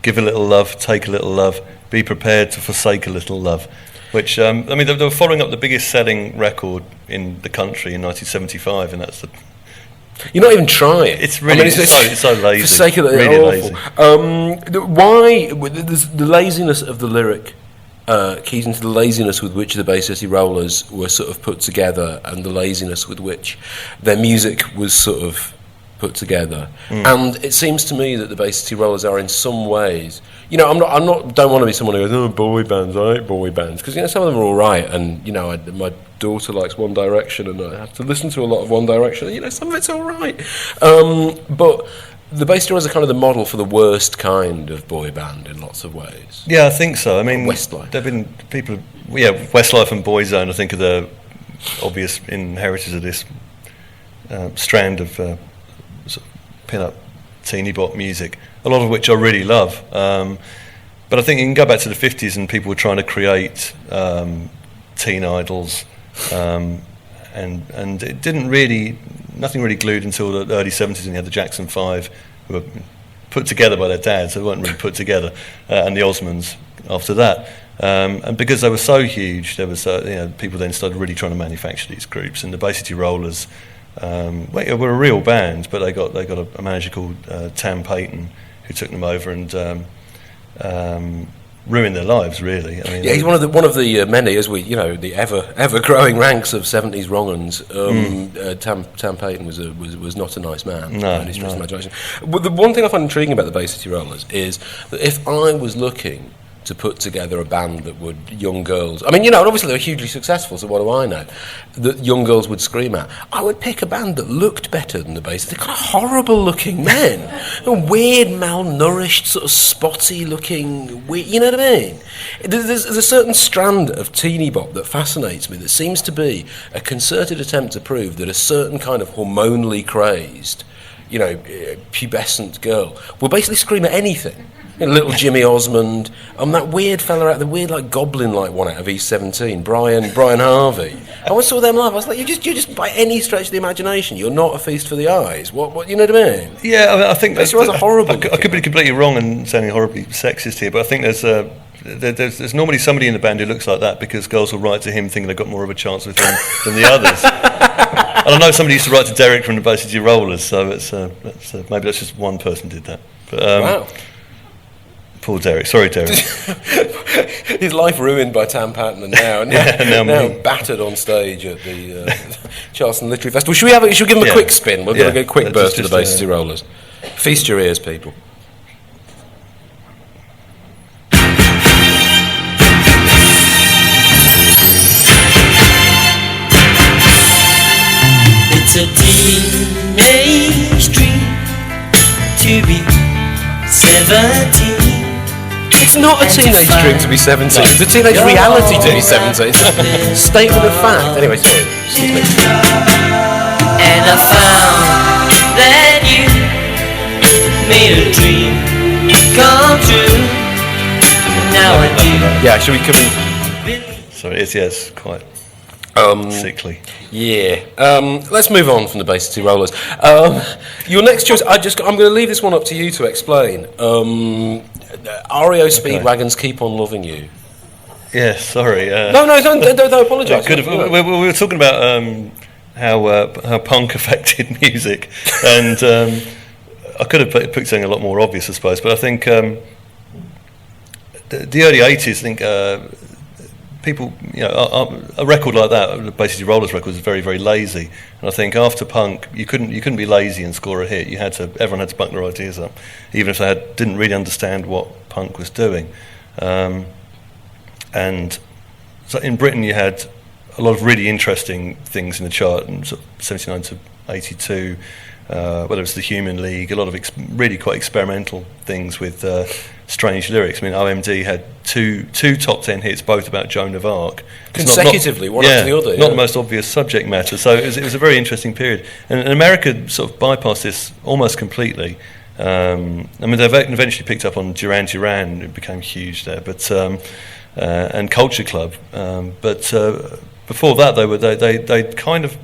give a little love, take a little love, be prepared to forsake a little love. Which, I mean, they were following up the biggest selling record in the country in 1975, and that's the... You're not even trying. It's really, it's so lazy. For sake of it, really awful. lazy. Why, the laziness of the lyric keys into the laziness with which the Bay City Rollers were sort of put together, and the laziness with which their music was sort of put together. And it seems to me that the Bay City Rollers are in some ways, don't want to be someone who goes, oh, boy bands, I hate boy bands, because some of them are all right, and my daughter likes One Direction, and I have to listen to a lot of One Direction. Some of it's all right, but the Bay City Rollers are kind of the model for the worst kind of boy band in lots of ways. Yeah, I think so. I mean, Westlife. There've been people, Westlife and Boyzone, I think, are the obvious inheritors of this strand of sort of pin-up teeny bop music, a lot of which I really love. But I think you can go back to the 50s, and people were trying to create teen idols, and it didn't really, nothing really glued until the early 70s, and you had the Jackson 5, who were put together by their dads, so they weren't really put together, and the Osmonds after that. And because they were so huge, there was people then started really trying to manufacture these groups, and the Bay City Rollers were a real band, but they got a manager called Tam Payton, who took them over and ruined their lives, really. I mean, he's one of the many, as we the ever growing ranks of 70s wrong-uns. Tam Payton was not a nice man. No. Imagination. But the one thing I find intriguing about the Bay City Rollers is that if I was looking to put together a band that would young girls, I mean, and obviously they're hugely successful, so what do I know, that young girls would scream at, I would pick a band that looked better than the Bay City. They're kind of horrible looking men, weird, malnourished, sort of spotty looking, you know what I mean? There's a certain strand of teeny bop that fascinates me, that seems to be a concerted attempt to prove that a certain kind of hormonally crazed, pubescent girl will basically scream at anything. Little Jimmy Osmond, that weird fella out, the weird goblin-like one out of East 17, Brian Harvey. I always saw them live. I was like, you're just by any stretch of the imagination, you're not a feast for the eyes. What you know what I mean? Yeah, I think that's horrible. I could be completely wrong and sounding horribly sexist here, but I think there's normally somebody in the band who looks like that, because girls will write to him thinking they've got more of a chance with him than the others. And I know somebody used to write to Derek from the Bay City Rollers, so it's maybe that's just one person did that. But, wow. Poor Derek. Sorry, Derek. His life ruined by Tam Payton, and now battered on stage at the Charleston Literary Festival. Should we give him a quick spin? We're going to get a quick burst of the Bay City Rollers. Feast your ears, people. It's a teenage dream to be 17. 17. It's not a teenage dream to be 17. It's a teenage reality to be 17. Statement of fact. Anyway, sorry. Excuse me. And I found that you made a dream come true. Now I do. Yeah, should we come in? So it is, yes, quite sickly. Yeah. Let's move on from the Bay City Rollers. Your next choice, I'm going to leave this one up to you to explain. REO Speedwagon's Keep On Loving You. Yeah, sorry. No, don't apologise. We were talking about how punk affected music, and I could have picked something a lot more obvious, I suppose, but I think the early 80s, I think people, a record like that, basically Rollers record, was very, very lazy. And I think after punk, you couldn't be lazy and score a hit. Everyone had to bunk their ideas up, even if they didn't really understand what punk was doing. And so in Britain, you had a lot of really interesting things in the chart, in sort of 79 to 82. Whether it's the Human League, a lot of really quite experimental things with strange lyrics. I mean, OMD had two top 10 hits, both about Joan of Arc. Consecutively, one after the other. Not the most obvious subject matter. So it was a very interesting period. And America sort of bypassed this almost completely. I mean, they eventually picked up on Duran Duran, it became huge there, but and Culture Club. But before that, they kind of...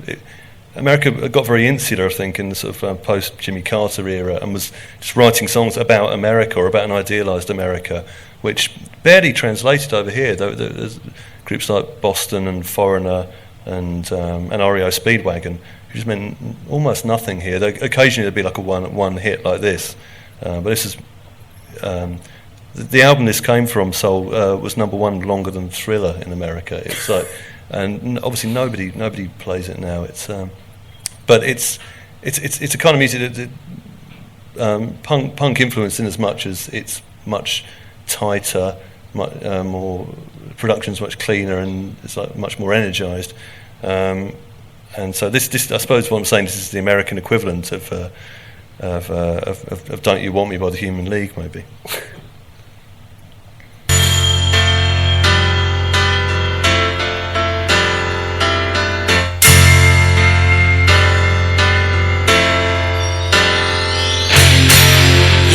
America got very insular, I think, in the sort of post-Jimmy Carter era, and was just writing songs about America or about an idealised America, which barely translated over here. There's groups like Boston and Foreigner and REO Speedwagon, who just meant almost nothing here. Occasionally there'd be like a one hit like this, but this is... the album this came from, Soul, was number one longer than Thriller in America. It's like... And obviously nobody plays it now. But it's a kind of music that punk influenced in as much as it's much tighter, more production's much cleaner, and it's like much more energised. And so this I suppose what I'm saying, this is the American equivalent of Don't You Want Me by the Human League, maybe.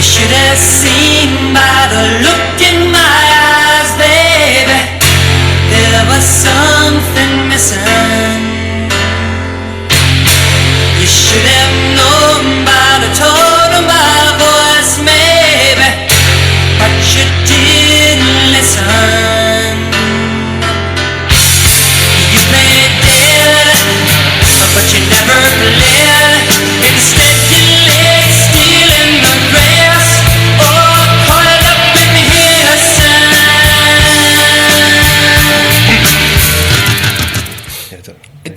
Should have seen by the look in my eyes, baby, there was something missing. You should have known by the tone of my voice, maybe, but you didn't listen. You played dead, but you never played. Instead you lay still in the grass.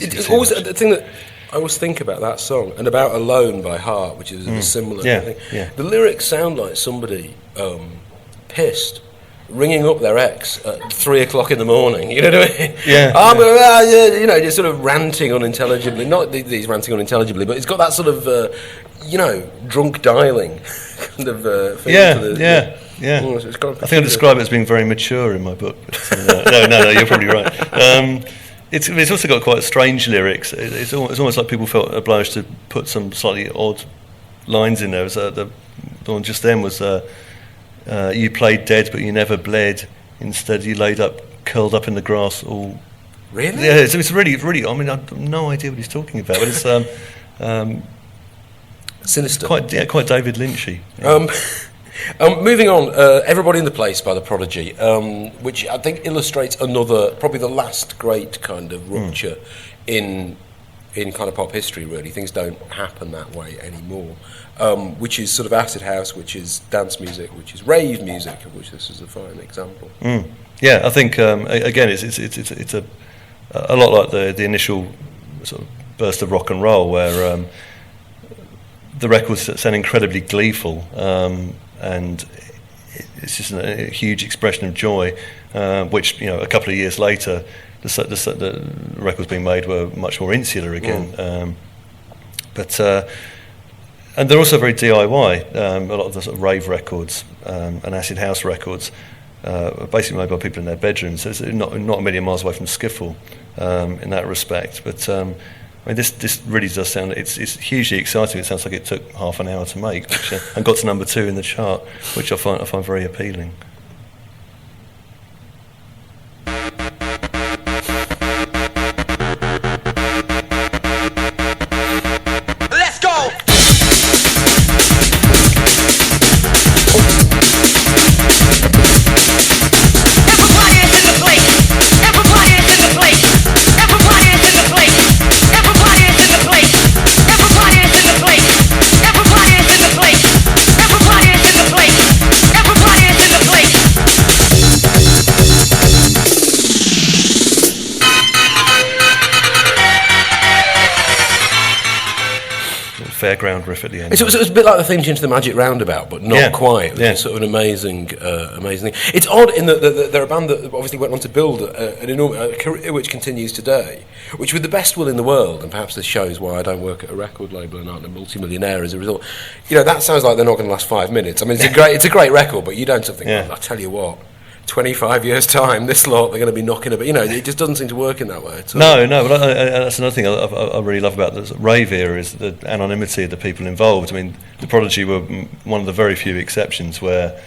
It's always the thing that I always think about that song and about Alone by Heart, which is a similar thing. Yeah. The lyrics sound like somebody pissed, ringing up their ex at 3 o'clock in the morning. You know what I mean? Yeah. Just sort of ranting unintelligibly. Not these ranting unintelligibly, but it's got that sort of drunk dialing kind of feel to the. Yeah. I think I describe it as being very mature in my book. But, no, you're probably right. It's also got quite strange lyrics. It's almost like people felt obliged to put some slightly odd lines in there. The one just then was, you played dead but you never bled. Instead you laid up, curled up in the grass all... Really? Yeah, it's really, I mean, I have no idea what he's talking about, but it's... sinister. Quite David Lynchy. Moving on, Everybody in the Place by The Prodigy, which I think illustrates probably the last great kind of rupture in kind of pop history, really. Things don't happen that way anymore, which is sort of acid house, which is dance music, which is rave music, of which this is a fine example. Yeah, I think, again, it's a lot like the initial sort of burst of rock and roll, where the records sound incredibly gleeful, and it's just a huge expression of joy, which a couple of years later, the records being made were much more insular again. But and they're also very DIY. A lot of the sort of rave records and acid house records are basically made by people in their bedrooms. So it's not a million miles away from skiffle in that respect. But I mean, this really does sound. It's hugely exciting. It sounds like it took half an hour to make, and got to number 2 in the chart, which I find very appealing. Fairground riff at the end. It was a bit like the theme tune to the Magic Roundabout, but not quite. Yeah. It's sort of an amazing thing. It's odd in that they're a band that obviously went on to build an enormous career which continues today, which with the best will in the world, and perhaps this shows why I don't work at a record label and aren't a multimillionaire as a result. You know, that sounds like they're not going to last 5 minutes. I mean, it's a great record, but you don't think, I tell you what, 25 years' time, this lot, they're going to be knocking about. You know, it just doesn't seem to work in that way. No, but that's another thing I really love about the rave era is the anonymity of the people involved. I mean, the Prodigy were one of the very few exceptions where,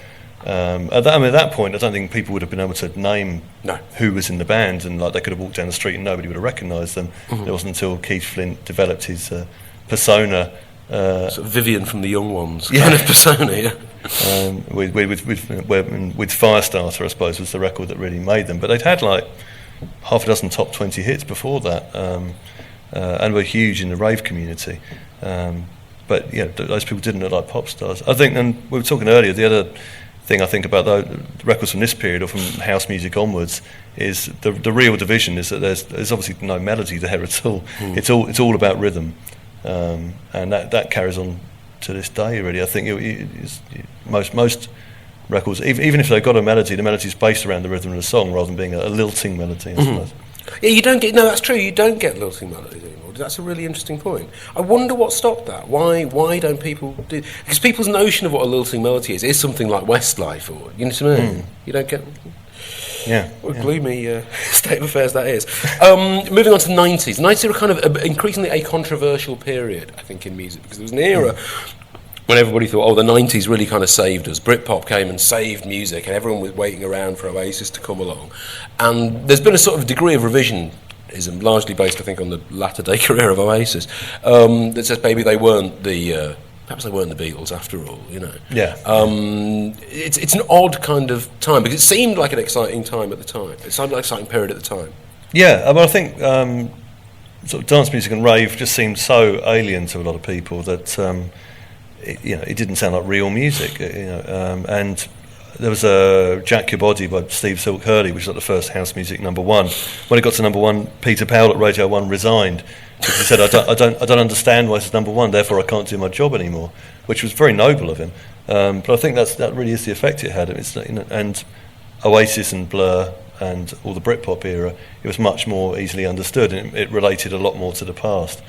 at that point, I don't think people would have been able to name who was in the band, and like they could have walked down the street and nobody would have recognised them. It wasn't until Keith Flint developed his persona. Sort of Vivian from the Young Ones kind of persona, with Firestarter, I suppose, was the record that really made them. But they'd had like half a dozen top 20 hits before that, and were huge in the rave community. But those people didn't look like pop stars. I think, and we were talking earlier, the other thing I think about the records from this period or from house music onwards is the real division is that there's obviously no melody there at all. It's all about rhythm. And that carries on to this day, really. I think most records, even if they've got a melody, the melody's based around the rhythm of the song rather than being a lilting melody. I suppose. Yeah, you don't get. No, that's true. You don't get lilting melodies anymore. That's a really interesting point. I wonder what stopped that. Why don't people do? Because people's notion of what a lilting melody is something like Westlife, or you know what I mean. You don't get. What a gloomy state of affairs that is. Moving on to the 90s. The 90s were kind of increasingly a controversial period, I think, in music, because there was an era when everybody thought, the 90s really kind of saved us. Britpop came and saved music, and everyone was waiting around for Oasis to come along. And there's been a sort of degree of revisionism, largely based, I think, on the latter-day career of Oasis, that says maybe they weren't the... perhaps they weren't the Beatles after all, you know. Yeah. It's an odd kind of time, because it seemed like an exciting time at the time. It sounded like an exciting period at the time. Yeah, I think sort of dance music and rave just seemed so alien to a lot of people that it didn't sound like real music. And there was a Jack Your Body by Steve Silk Hurley, which was like the first house music number 1. When it got to number 1, Peter Powell at Radio 1 resigned. He said, I don't understand why it's number 1, therefore I can't do my job anymore, which was very noble of him. But I think that really is the effect it had. And Oasis and Blur and all the Britpop era, it was much more easily understood, and it related a lot more to the past.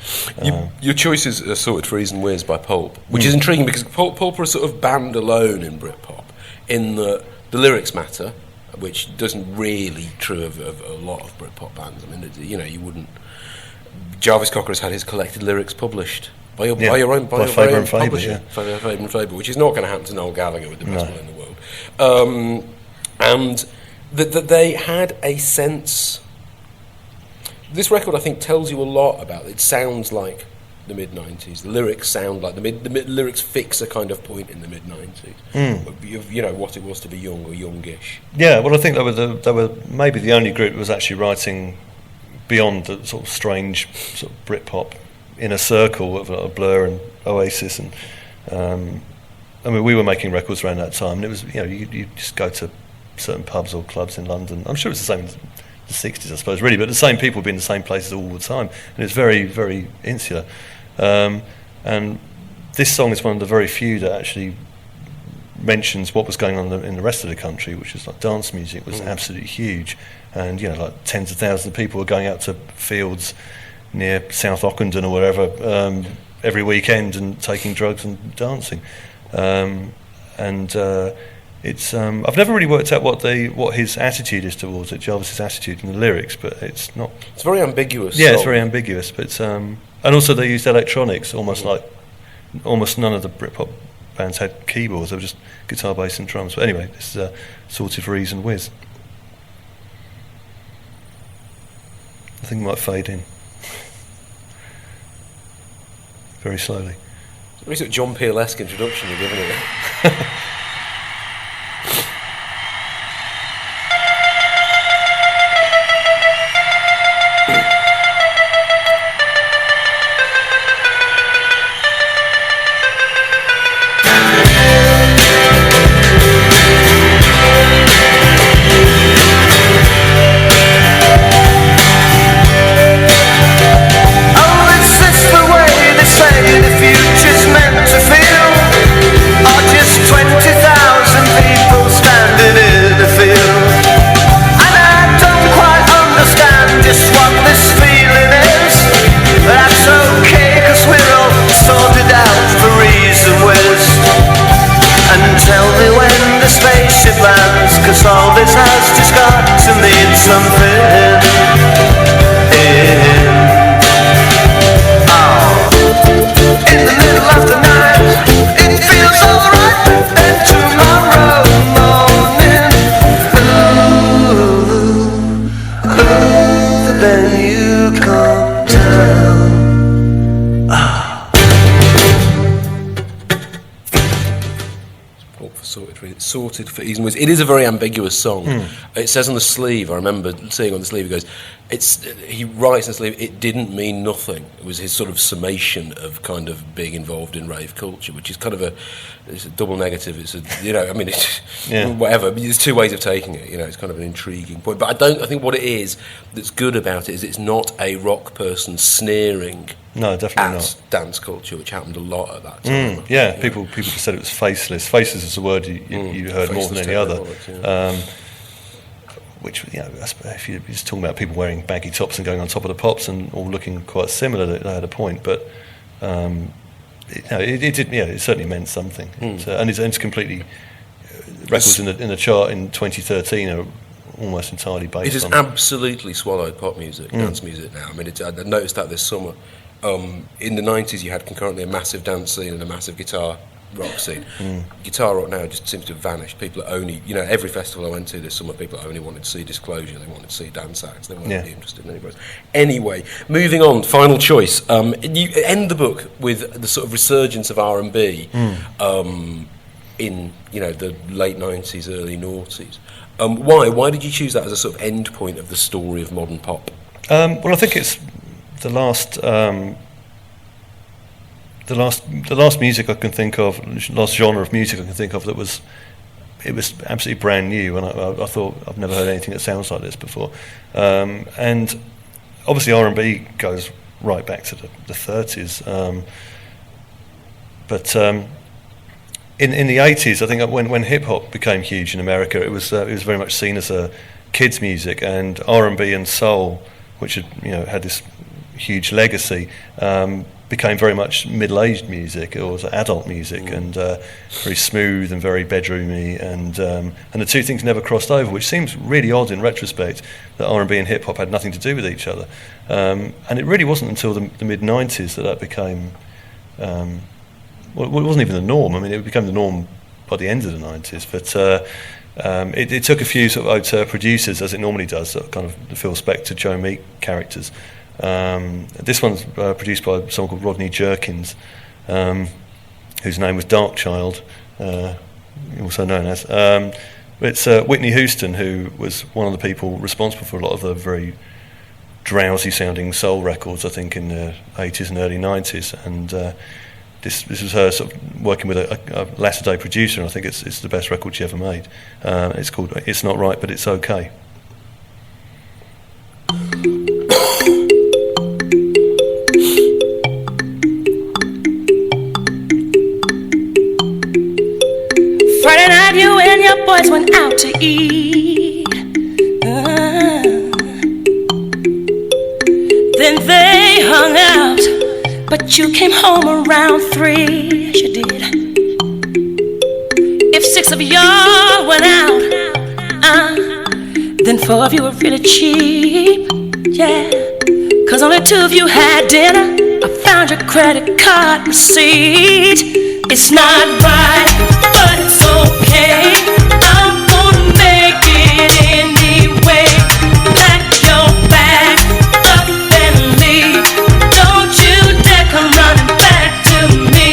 Your choices are sorted for Ease and Whiz by Pulp, which is intriguing because Pulp are a sort of band alone in Britpop, in the lyrics matter, which doesn't really true of a lot of Britpop bands. I mean, you wouldn't... Jarvis Cocker has had his collected lyrics published by your very own publisher, Faber and Faber, which is not going to happen to Noel Gallagher with the best will in the world. And that they had a sense. This record, I think, tells you a lot about it. It sounds like the mid-90s. The lyrics sound like the lyrics fix a kind of point in the mid-90s. You know what it was to be young or youngish. Yeah, well, I think they were maybe the only group that was actually writing beyond the sort of strange sort of Britpop inner circle of Blur and Oasis, and I mean, we were making records around that time, and it was you just go to certain pubs or clubs in London. I'm sure it's the same in the 60s, I suppose, really, but the same people would be in the same places all the time, and it's very, very insular. And this song is one of the very few that actually mentions what was going on in the rest of the country, which is like dance music was absolutely huge, and like tens of thousands of people were going out to fields near South Ockenden or wherever every weekend and taking drugs and dancing. It's I've never really worked out what his attitude is towards it, Jarvis's attitude in the lyrics, but it's not. It's very ambiguous. Yeah, it's very ambiguous. But and also they used electronics, almost none of the Britpop bands had keyboards. They were just guitar, bass, and drums. But anyway, this is Sorted for Ease and Whiz. I think it might fade in very slowly. It's a very sort of John Peel-esque introduction you're giving it. Sorted for Ease and Whiz. It is a very ambiguous song. It says on the sleeve, I remember seeing on the sleeve, he goes, he writes on the sleeve, it didn't mean nothing. It was his sort of summation of kind of being involved in rave culture, which is kind of it's a double negative. It's whatever. There's two ways of taking it. It's kind of an intriguing point. But I think what it is that's good about it is it's not a rock person sneering. No, definitely not. Dance culture, which happened a lot at that time. People just said it was faceless. Faceless is a word you heard more than any other. Which, if you're just talking about people wearing baggy tops and going on top of the pops and all looking quite similar, they had a point. But it did. It certainly meant something. And it's completely records in the chart in 2013 are almost entirely based on. It has absolutely swallowed pop music, dance music now. I mean, I noticed that this summer. In the 90s, you had concurrently a massive dance scene and a massive guitar rock scene. Guitar rock now just seems to have vanished. People are only, every festival I went to this summer, people only wanted to see Disclosure, they wanted to see dance acts, they weren't really interested in anybody else. Anyway, moving on, final choice. You end the book with the sort of resurgence of R&B in, the late 90s, early noughties. Why? Why did you choose that as a sort of end point of the story of modern pop? Well, I think it's the last music I can think of, last genre of music I can think of that was absolutely brand new, and I thought I've never heard anything that sounds like this before. And obviously R&B goes right back to the 30s, but in the 80s, I think when hip hop became huge in America, it was very much seen as a kids' music, and R&B and soul, which had this huge legacy, became very much middle-aged music, or adult music, and very smooth and very bedroomy, and the two things never crossed over, which seems really odd in retrospect, that R&B and hip-hop had nothing to do with each other. And it really wasn't until the mid-90s that became, well, it wasn't even the norm. I mean, it became the norm by the end of the 90s, but it took a few sort of auteur producers, as it normally does, sort of kind of the Phil Spector, Joe Meek characters. This one's produced by someone called Rodney Jerkins, whose name was Darkchild, also known as. It's Whitney Houston, who was one of the people responsible for a lot of the very drowsy-sounding soul records, I think, in the 80s and early 90s. And this was her sort of working with a latter-day producer, and I think it's the best record she ever made. It's called It's Not Right, But It's Okay. Friday night you and your boys went out to eat. Then they hung out, but you came home around 3. Yes, you did. If 6 of y'all went out, then 4 of you were really cheap. Yeah, 'cause only 2 of you had dinner. I found your credit card receipt. It's not right, but it's okay. I'm gonna make it anyway. Pack your bag up and leave. Don't you dare come running back to me.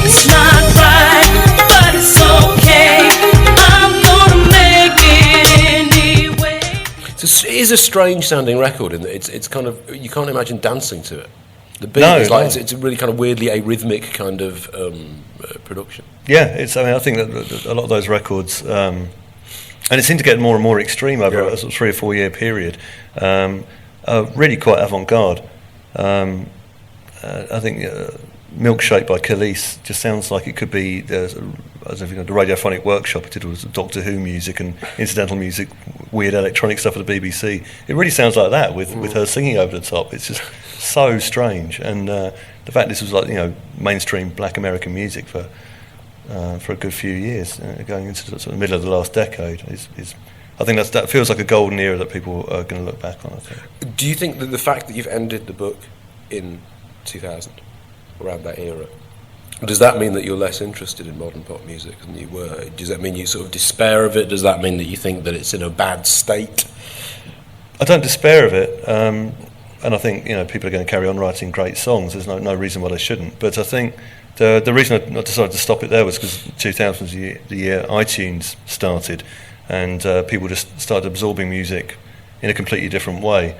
It's not right, but it's okay. I'm gonna make it anyway. It is a strange sounding record in that it's kind of, you can't imagine dancing to it. The beat No, is like, no. it's a really kind of weirdly arrhythmic kind of production. Yeah, I think that a lot of those records, and it seemed to get more and more extreme over a sort of 3 or 4 year period, are really quite avant-garde. I think Milkshake by Khalees just sounds like it could be, I don't know if you know, the radiophonic workshop it did was Doctor Who music and incidental music, weird electronic stuff at the BBC. It really sounds like that with her singing over the top. It's just so strange, and the fact this was like, you know, mainstream Black American music for a good few years, going into the sort of middle of the last decade, is I think that feels like a golden era that people are going to look back on, I think. Do you think that the fact that you've ended the book in 2000, around that era, does that mean that you're less interested in modern pop music than you were? Does that mean you sort of despair of it? Does that mean that you think that it's in a bad state? I don't despair of it, and I think, you know, people are going to carry on writing great songs. There's no reason why they shouldn't. But I think the reason I decided to stop it there was because 2000 was the year iTunes started, and people just started absorbing music in a completely different way.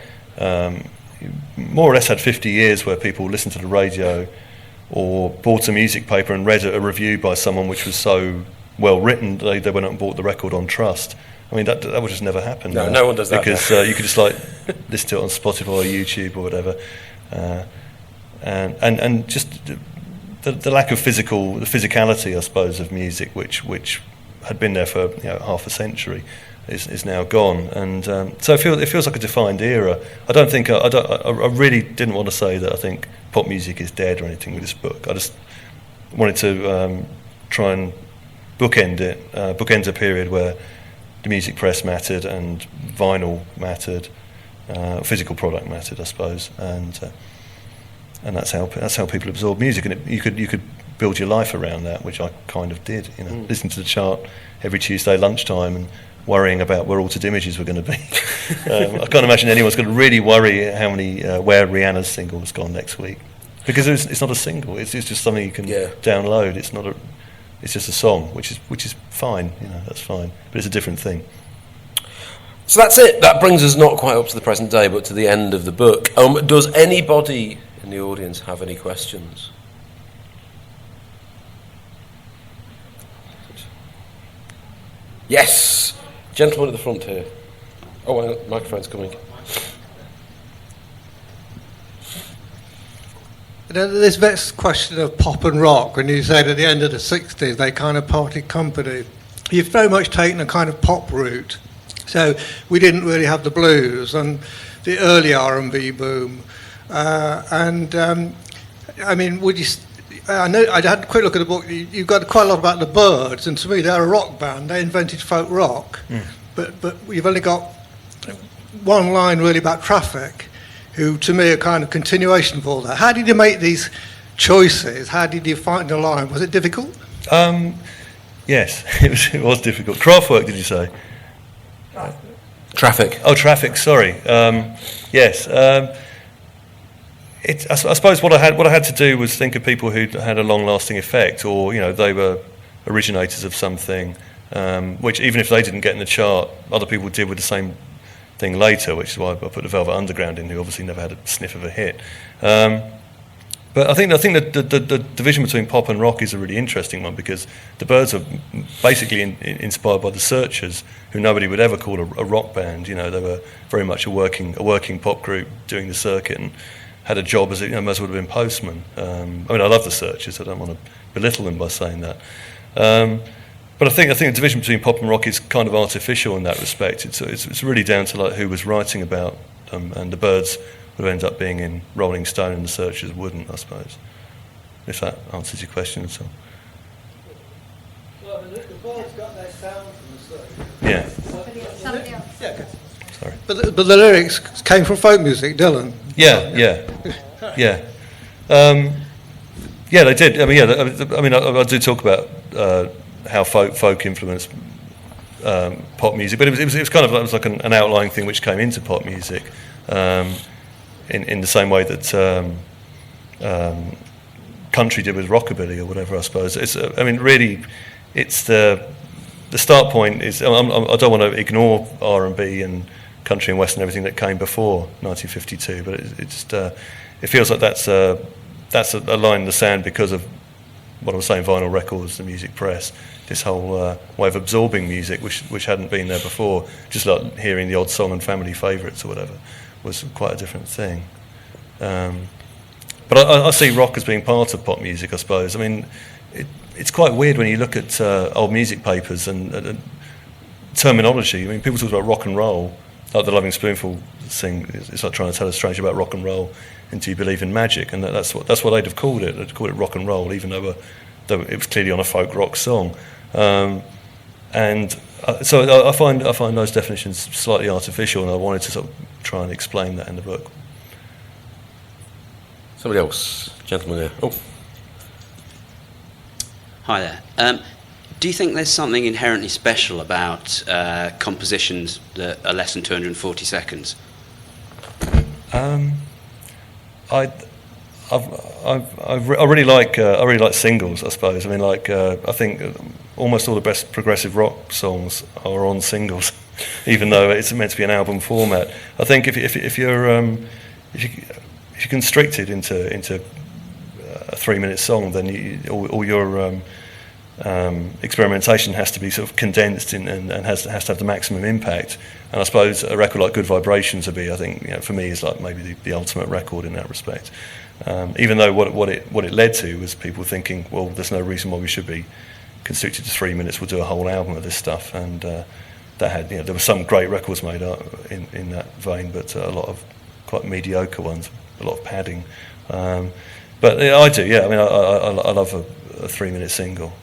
More or less had 50 years where people listened to the radio or bought a music paper and read a review by someone which was so well written they went out and bought the record on trust. I mean, that would just never happen. No one does that. Because you could just like listen to it on Spotify or YouTube or whatever. And just the lack of physicality, I suppose, of music, which had been there for, you know, half a century, is now gone, and so it feels like a defined era. I don't think I really didn't want to say that I think pop music is dead or anything with this book. I just wanted to try and bookend a period where the music press mattered and vinyl mattered, physical product mattered, I suppose, and that's how people absorb music, and you could build your life around that, which I kind of did. You know, listen to the chart every Tuesday lunchtime and worrying about where Altered Images were going to be. I can't imagine anyone's going to really worry how many where Rihanna's single has gone next week, because it's not a single. It's just something you can download. It's not it's just a song, which is fine. You know, that's fine, but it's a different thing. So that's it. That brings us not quite up to the present day, but to the end of the book. Does anybody in the audience have any questions? Yes, gentleman at the front here. Oh, hang on, microphone's coming. This next question of pop and rock, when you said at the end of the 60s they kind of parted company, you've very much taken a kind of pop route. So we didn't really have the blues and the early R&B boom. I mean, would you... I know I had a quick look at the book. You've got quite a lot about the Byrds, and to me they're a rock band. They invented folk rock, but you've only got one line really about Traffic, who to me are kind of continuation of all that. How did you make these choices? How did you find the line? Was it difficult? Yes, it was difficult. Kraftwerk, did you say? Traffic. Oh, Traffic. Sorry. Yes. I suppose what I had to do was think of people who had a long-lasting effect, or, you know, they were originators of something, which even if they didn't get in the chart, other people did with the same thing later, which is why I put the Velvet Underground in, who obviously never had a sniff of a hit. But I think that the division between pop and rock is a really interesting one, because the Byrds are basically inspired by the Searchers, who nobody would ever call a rock band. You know, they were very much a working pop group doing the circuit, and had a job as, you know, most would have been postman. I mean, I love the Searchers. I don't want to belittle them by saying that. But I think the division between pop and rock is kind of artificial in that respect. It's really down to like who was writing about them, and the Byrds would have ended up being in Rolling Stone, and the Searchers wouldn't, I suppose. If that answers your question at all. Well, the Boys got their sound from the Searchers. Yeah. Somebody else. Yeah, okay. Sorry. But the lyrics came from folk music, Dylan. Yeah. Yeah, they did. I mean, I do talk about how folk influenced pop music, but it was kind of like an outlying thing which came into pop music in the same way that country did with rockabilly or whatever, I suppose. Really, it's the start point is. I don't want to ignore R&B and country and western, everything that came before 1952, but it feels like that's a line in the sand because of what I was saying, vinyl records, the music press, this whole way of absorbing music which hadn't been there before, just like hearing the odd song and family favourites or whatever, was quite a different thing. But I see rock as being part of pop music, I suppose. I mean, it's quite weird when you look at old music papers and terminology. I mean, people talk about rock and roll, like the Loving Spoonful thing. It's like trying to tell us strange about rock and roll until you believe in magic, and that's what they'd have called it. They'd called it rock and roll, even though it was clearly on a folk rock song. So I find those definitions slightly artificial, and I wanted to sort of try and explain that in the book. Somebody else, gentleman there. Oh. Hi there. Do you think there's something inherently special about compositions that are less than 240 seconds? I really like singles, I suppose. I mean, I think almost all the best progressive rock songs are on singles, even though it's meant to be an album format. I think if you're constricted into a 3-minute song, then all your experimentation has to be sort of condensed and has to have the maximum impact. And I suppose a record like Good Vibrations would be, I think, for me, is like maybe the ultimate record in that respect. Even though what it led to was people thinking, well, there's no reason why we should be constricted to 3 minutes. We'll do a whole album of this stuff, and that had, there were some great records made in that vein, but a lot of quite mediocre ones, a lot of padding. But I do, yeah. I mean, I love a 3-minute single.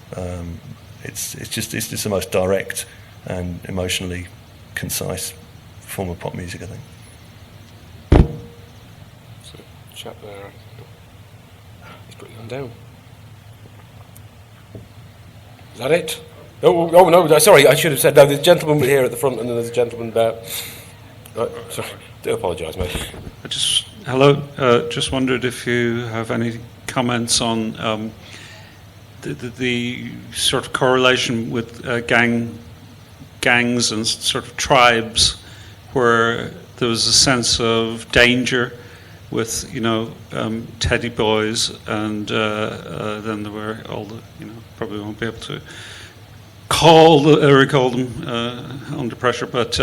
It's just the most direct and emotionally concise form of pop music, I think. So, chap there. He's putting them down. Is that it? Oh no, sorry, I should have said, no, there's a gentleman here at the front and then there's a gentleman there. Right, sorry, do apologise, mate. Hello, just wondered if you have any comments on the sort of correlation with gangs and sort of tribes, where there was a sense of danger with teddy boys, and then there were all the probably won't be able to recall them under pressure, but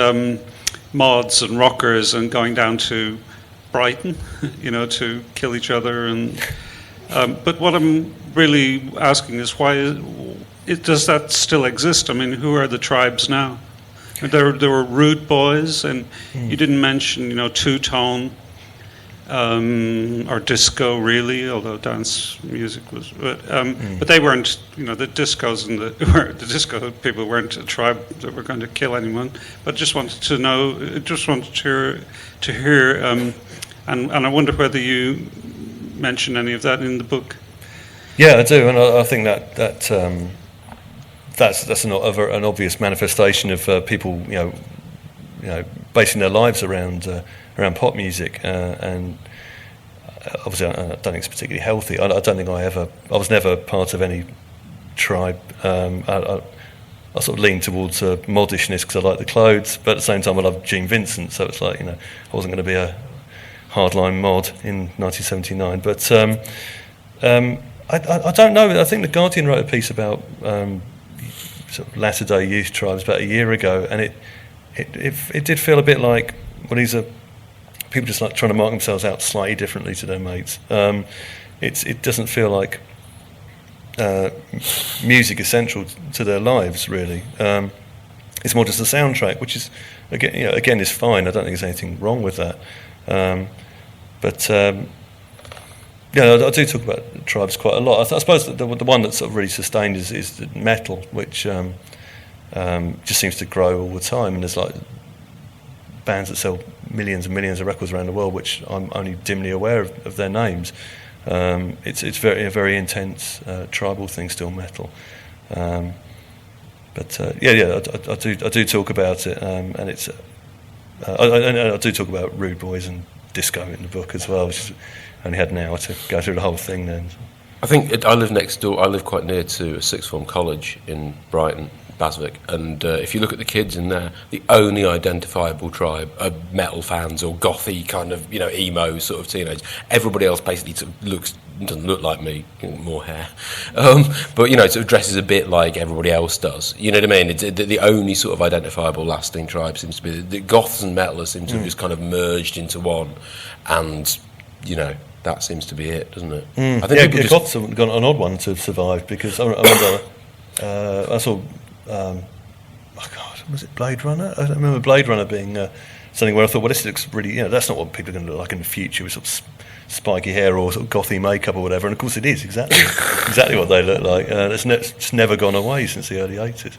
mods and rockers, and going down to Brighton, to kill each other. And but what I'm really asking is, why does that still exist? I mean, who are the tribes now? There were rude boys, and you didn't mention, two-tone or disco, really, although dance music was. But they weren't, the discos and the disco people weren't a tribe that were going to kill anyone. But just wanted to know, to hear, and I wonder whether you mention any of that in the book. Yeah, I do, and I think that's an obvious manifestation of people, basing their lives around pop music, and obviously I don't think it's particularly healthy. I don't think I was never part of any tribe. I sort of lean towards modishness because I like the clothes, but at the same time I love Gene Vincent, so it's like, I wasn't going to be a hardline mod in 1979. But I don't know. I think The Guardian wrote a piece about sort of latter-day youth tribes about a year ago, and it did feel a bit like, well, these are people just like trying to mark themselves out slightly differently to their mates. It doesn't feel like music is central to their lives, really. It's more just a soundtrack, which is again is fine. I don't think there's anything wrong with that. but I do talk about tribes quite a lot. I suppose the one that's sort of really sustained is metal, which just seems to grow all the time. And there's like bands that sell millions and millions of records around the world, which I'm only dimly aware of their names. It's a very intense tribal thing, still, metal. I do talk about it, and it's I do talk about Rude Boys and disco in the book as well, which is, only had an hour to go through the whole thing then. I think I live next door. I live quite near to a sixth form college in Brighton, Baswick, and if you look at the kids in there, the only identifiable tribe are metal fans or gothy kind of, emo sort of teenagers. Everybody else basically sort of doesn't look like me, more hair, but sort of dresses a bit like everybody else does. You know what I mean? It's the only sort of identifiable lasting tribe seems to be the goths and metalers seem to have just kind of merged into one, and that seems to be it, doesn't it? I think goths have got an odd one to have survived, because I remember I saw. Was it Blade Runner? I remember Blade Runner being something where I thought, well, this looks really, that's not what people are going to look like in the future, with sort of spiky hair or sort of gothy makeup or whatever. And of course, it is exactly what they look like. It's never gone away since the early 80s.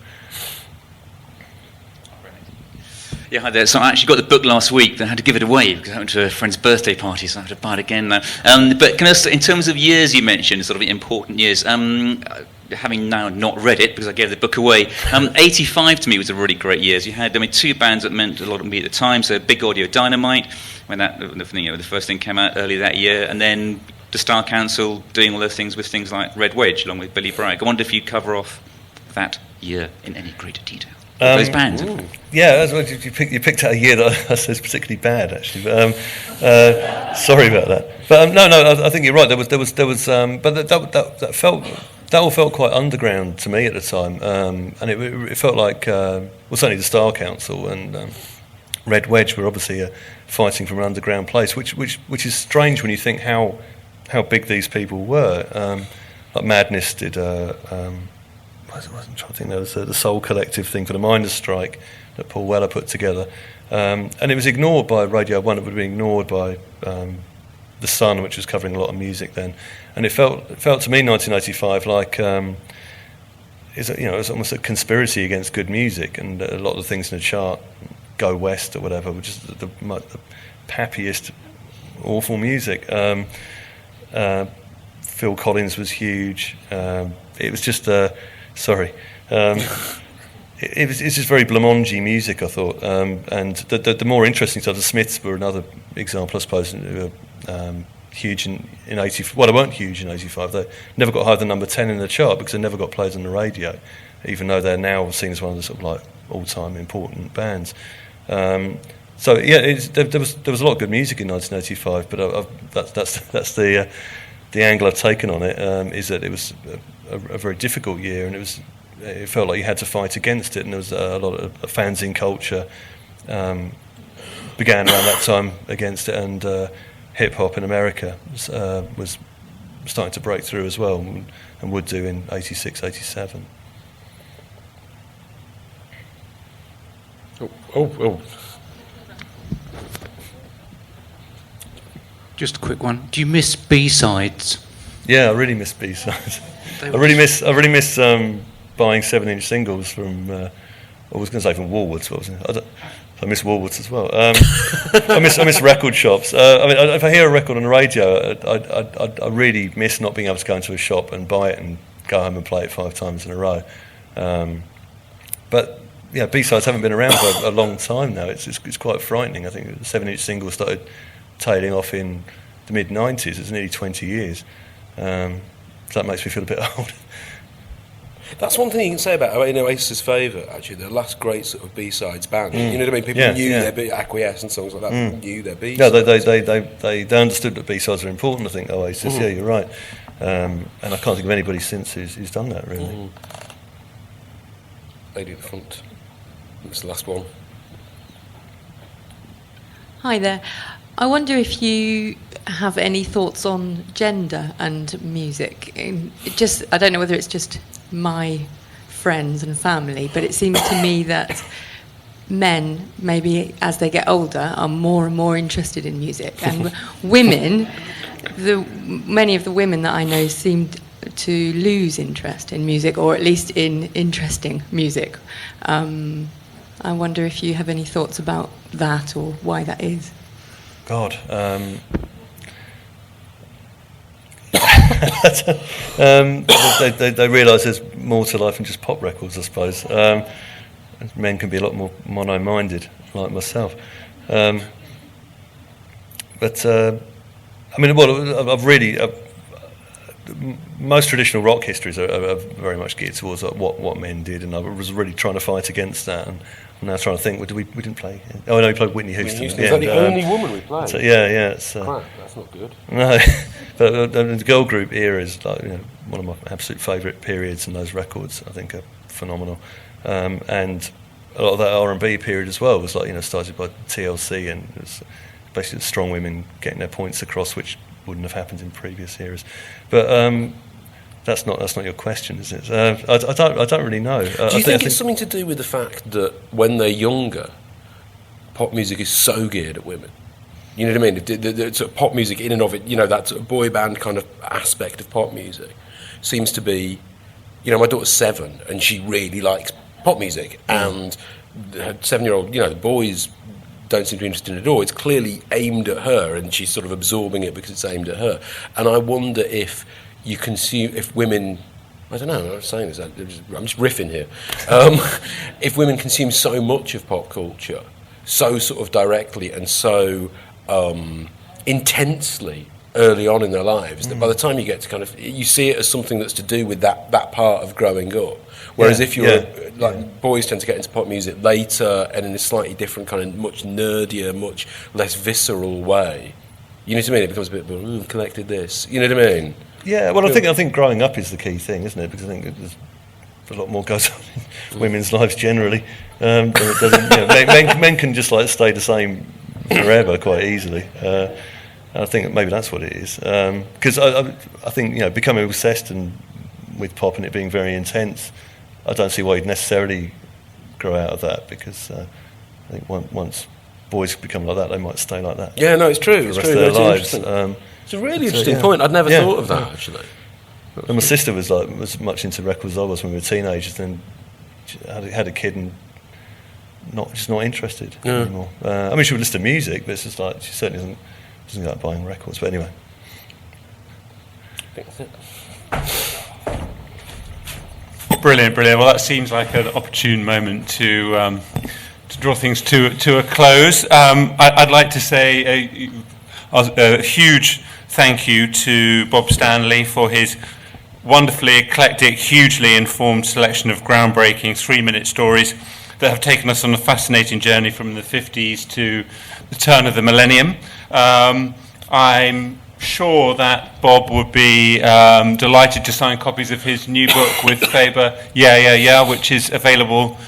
Yeah, hi there. So I actually got the book last week, then I had to give it away because I went to a friend's birthday party, so I have to buy it again now. But can I say, in terms of years you mentioned, sort of important years, having now not read it because I gave the book away, 85 to me was a really great year. You had, two bands that meant a lot to me at the time. So Big Audio Dynamite, when the first thing came out early that year, and then the Star Council doing all those things with things like Red Wedge, along with Billy Bragg. I wonder if you'd cover off that year in any greater detail. Those bands. Yeah, you picked out a year that I said is particularly bad, actually. But, sorry about that. But no, I think you're right. There was, but that all felt quite underground to me at the time, and it felt like, certainly the Star Council and Red Wedge were obviously fighting from an underground place, which is strange when you think how big these people were. Like Madness did. I wasn't trying to think. There was the Soul Collective thing for the Miners' Strike that Paul Weller put together, and it was ignored by Radio 1. It would have been ignored by The Sun, which was covering a lot of music then, and it felt to me 1985 like it was almost a conspiracy against good music, and a lot of the things in the chart, Go West or whatever, which is the pappiest, awful music. Phil Collins was huge. It was just it's just very blancmangy music, I thought, and the more interesting stuff. The Smiths were another example, I suppose. Huge in 85. Well, they weren't huge in 85. They never got higher than number 10 in the chart because they never got played on the radio, even though they're now seen as one of the sort of like all-time important bands. There was a lot of good music in 1985, but that's the angle I've taken on it, is that it was a very difficult year, and it felt like you had to fight against it, and there was a lot of fanzine culture began around that time against it, and hip hop in America was starting to break through as well, and would do in 86, 87. Oh. Just a quick one. Do you miss B-sides? Yeah, I really miss B-sides. I really miss buying 7-inch singles from. I was going to say from Woolworths. What was it? I miss Woolworths as well. I miss record shops. If I hear a record on the radio, I really miss not being able to go into a shop and buy it and go home and play it 5 times in a row. But yeah, B-sides haven't been around for a long time now. It's quite frightening. I think the 7-inch single started tailing off in the mid-90s. It's nearly 20 years. So that makes me feel a bit old. That's one thing you can say about Oasis' favour, actually, the last great sort of B-sides band. You know what I mean? People knew their Acquiesce and songs like that, knew their B-sides. No, they understood that B-sides are important, I think, Oasis. Yeah, you're right. And I can't think of anybody since who's done that, really. Lady at the front. That's the last one. Hi there. I wonder if you have any thoughts on gender and music. I don't know whether it's just my friends and family, but it seems to me that men, maybe as they get older, are more and more interested in music, and women, many of the women that I know seem to lose interest in music, or at least in interesting music. I wonder if you have any thoughts about that, or why that is. God. They realise there's more to life than just pop records, I suppose. Men can be a lot more mono-minded, like myself. But I mean, well, most traditional rock histories are very much geared towards what men did, and I was really trying to fight against that. And I'm now trying to think, we didn't play. Oh no, we played Whitney Houston. Is that the only woman we played? So, yeah. Crap, that's not good. No, but the girl group era is one of my absolute favourite periods, and those records I think are phenomenal. And a lot of that R&B period as well was started by TLC, and it was basically strong women getting their points across, which wouldn't have happened in previous eras. But that's not your question, is it? I don't really know. Do you think it's something to do with the fact that when they're younger, pop music is so geared at women? You know what I mean? The sort of pop music in and of it, that sort of boy band kind of aspect of pop music seems to be, my daughter's 7 and she really likes pop music, and her 7-year-old, the boys don't seem to be interested in it at all. It's clearly aimed at her, and she's sort of absorbing it because it's aimed at her. And I wonder if women, I don't know, I'm not saying this, I'm just riffing here. If women consume so much of pop culture, so sort of directly and so intensely early on in their lives, that by the time you get to you see it as something that's to do with that part of growing up. Whereas if you're boys tend to get into pop music later and in a slightly different kind of much nerdier, much less visceral way. You know what I mean? It becomes a bit collected this. You know what I mean? Yeah. Well, I think growing up is the key thing, isn't it? Because I think there's a lot more goes on in women's lives generally. Men can just stay the same forever quite easily. I think maybe that's what it is. Because I think becoming obsessed with pop and it being very intense, I don't see why you'd necessarily grow out of that, because I think once boys become like that, they might stay like that. Yeah, no, it's true. For the rest of their lives. It's a really interesting point. I'd never thought of that, actually. And my sister was as much into records as I was when we were teenagers, and she had a kid and just not interested anymore. I mean, she would listen to music, but it's just she certainly doesn't go out buying records. But anyway. I think that's it. Brilliant. Well, that seems like an opportune moment to draw things to a close. I'd like to say a huge thank you to Bob Stanley for his wonderfully eclectic, hugely informed selection of groundbreaking 3-minute stories that have taken us on a fascinating journey from the 50s to the turn of the millennium. I'm sure that Bob would be delighted to sign copies of his new book with Faber, which is available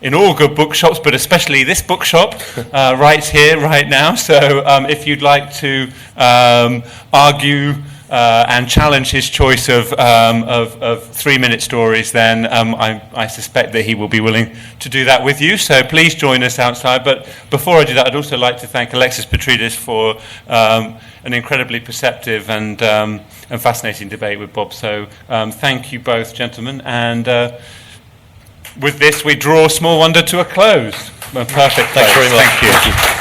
in all good bookshops, but especially this bookshop right here, right now. So if you'd like to argue and challenge his choice of 3-minute stories, then I suspect that he will be willing to do that with you. So please join us outside. But before I do that, I'd also like to thank Alexis Petridis for an incredibly perceptive and fascinating debate with Bob. So thank you both, gentlemen. And with this, we draw Small Wonder to a close. Perfect. Thanks very much. Thank you.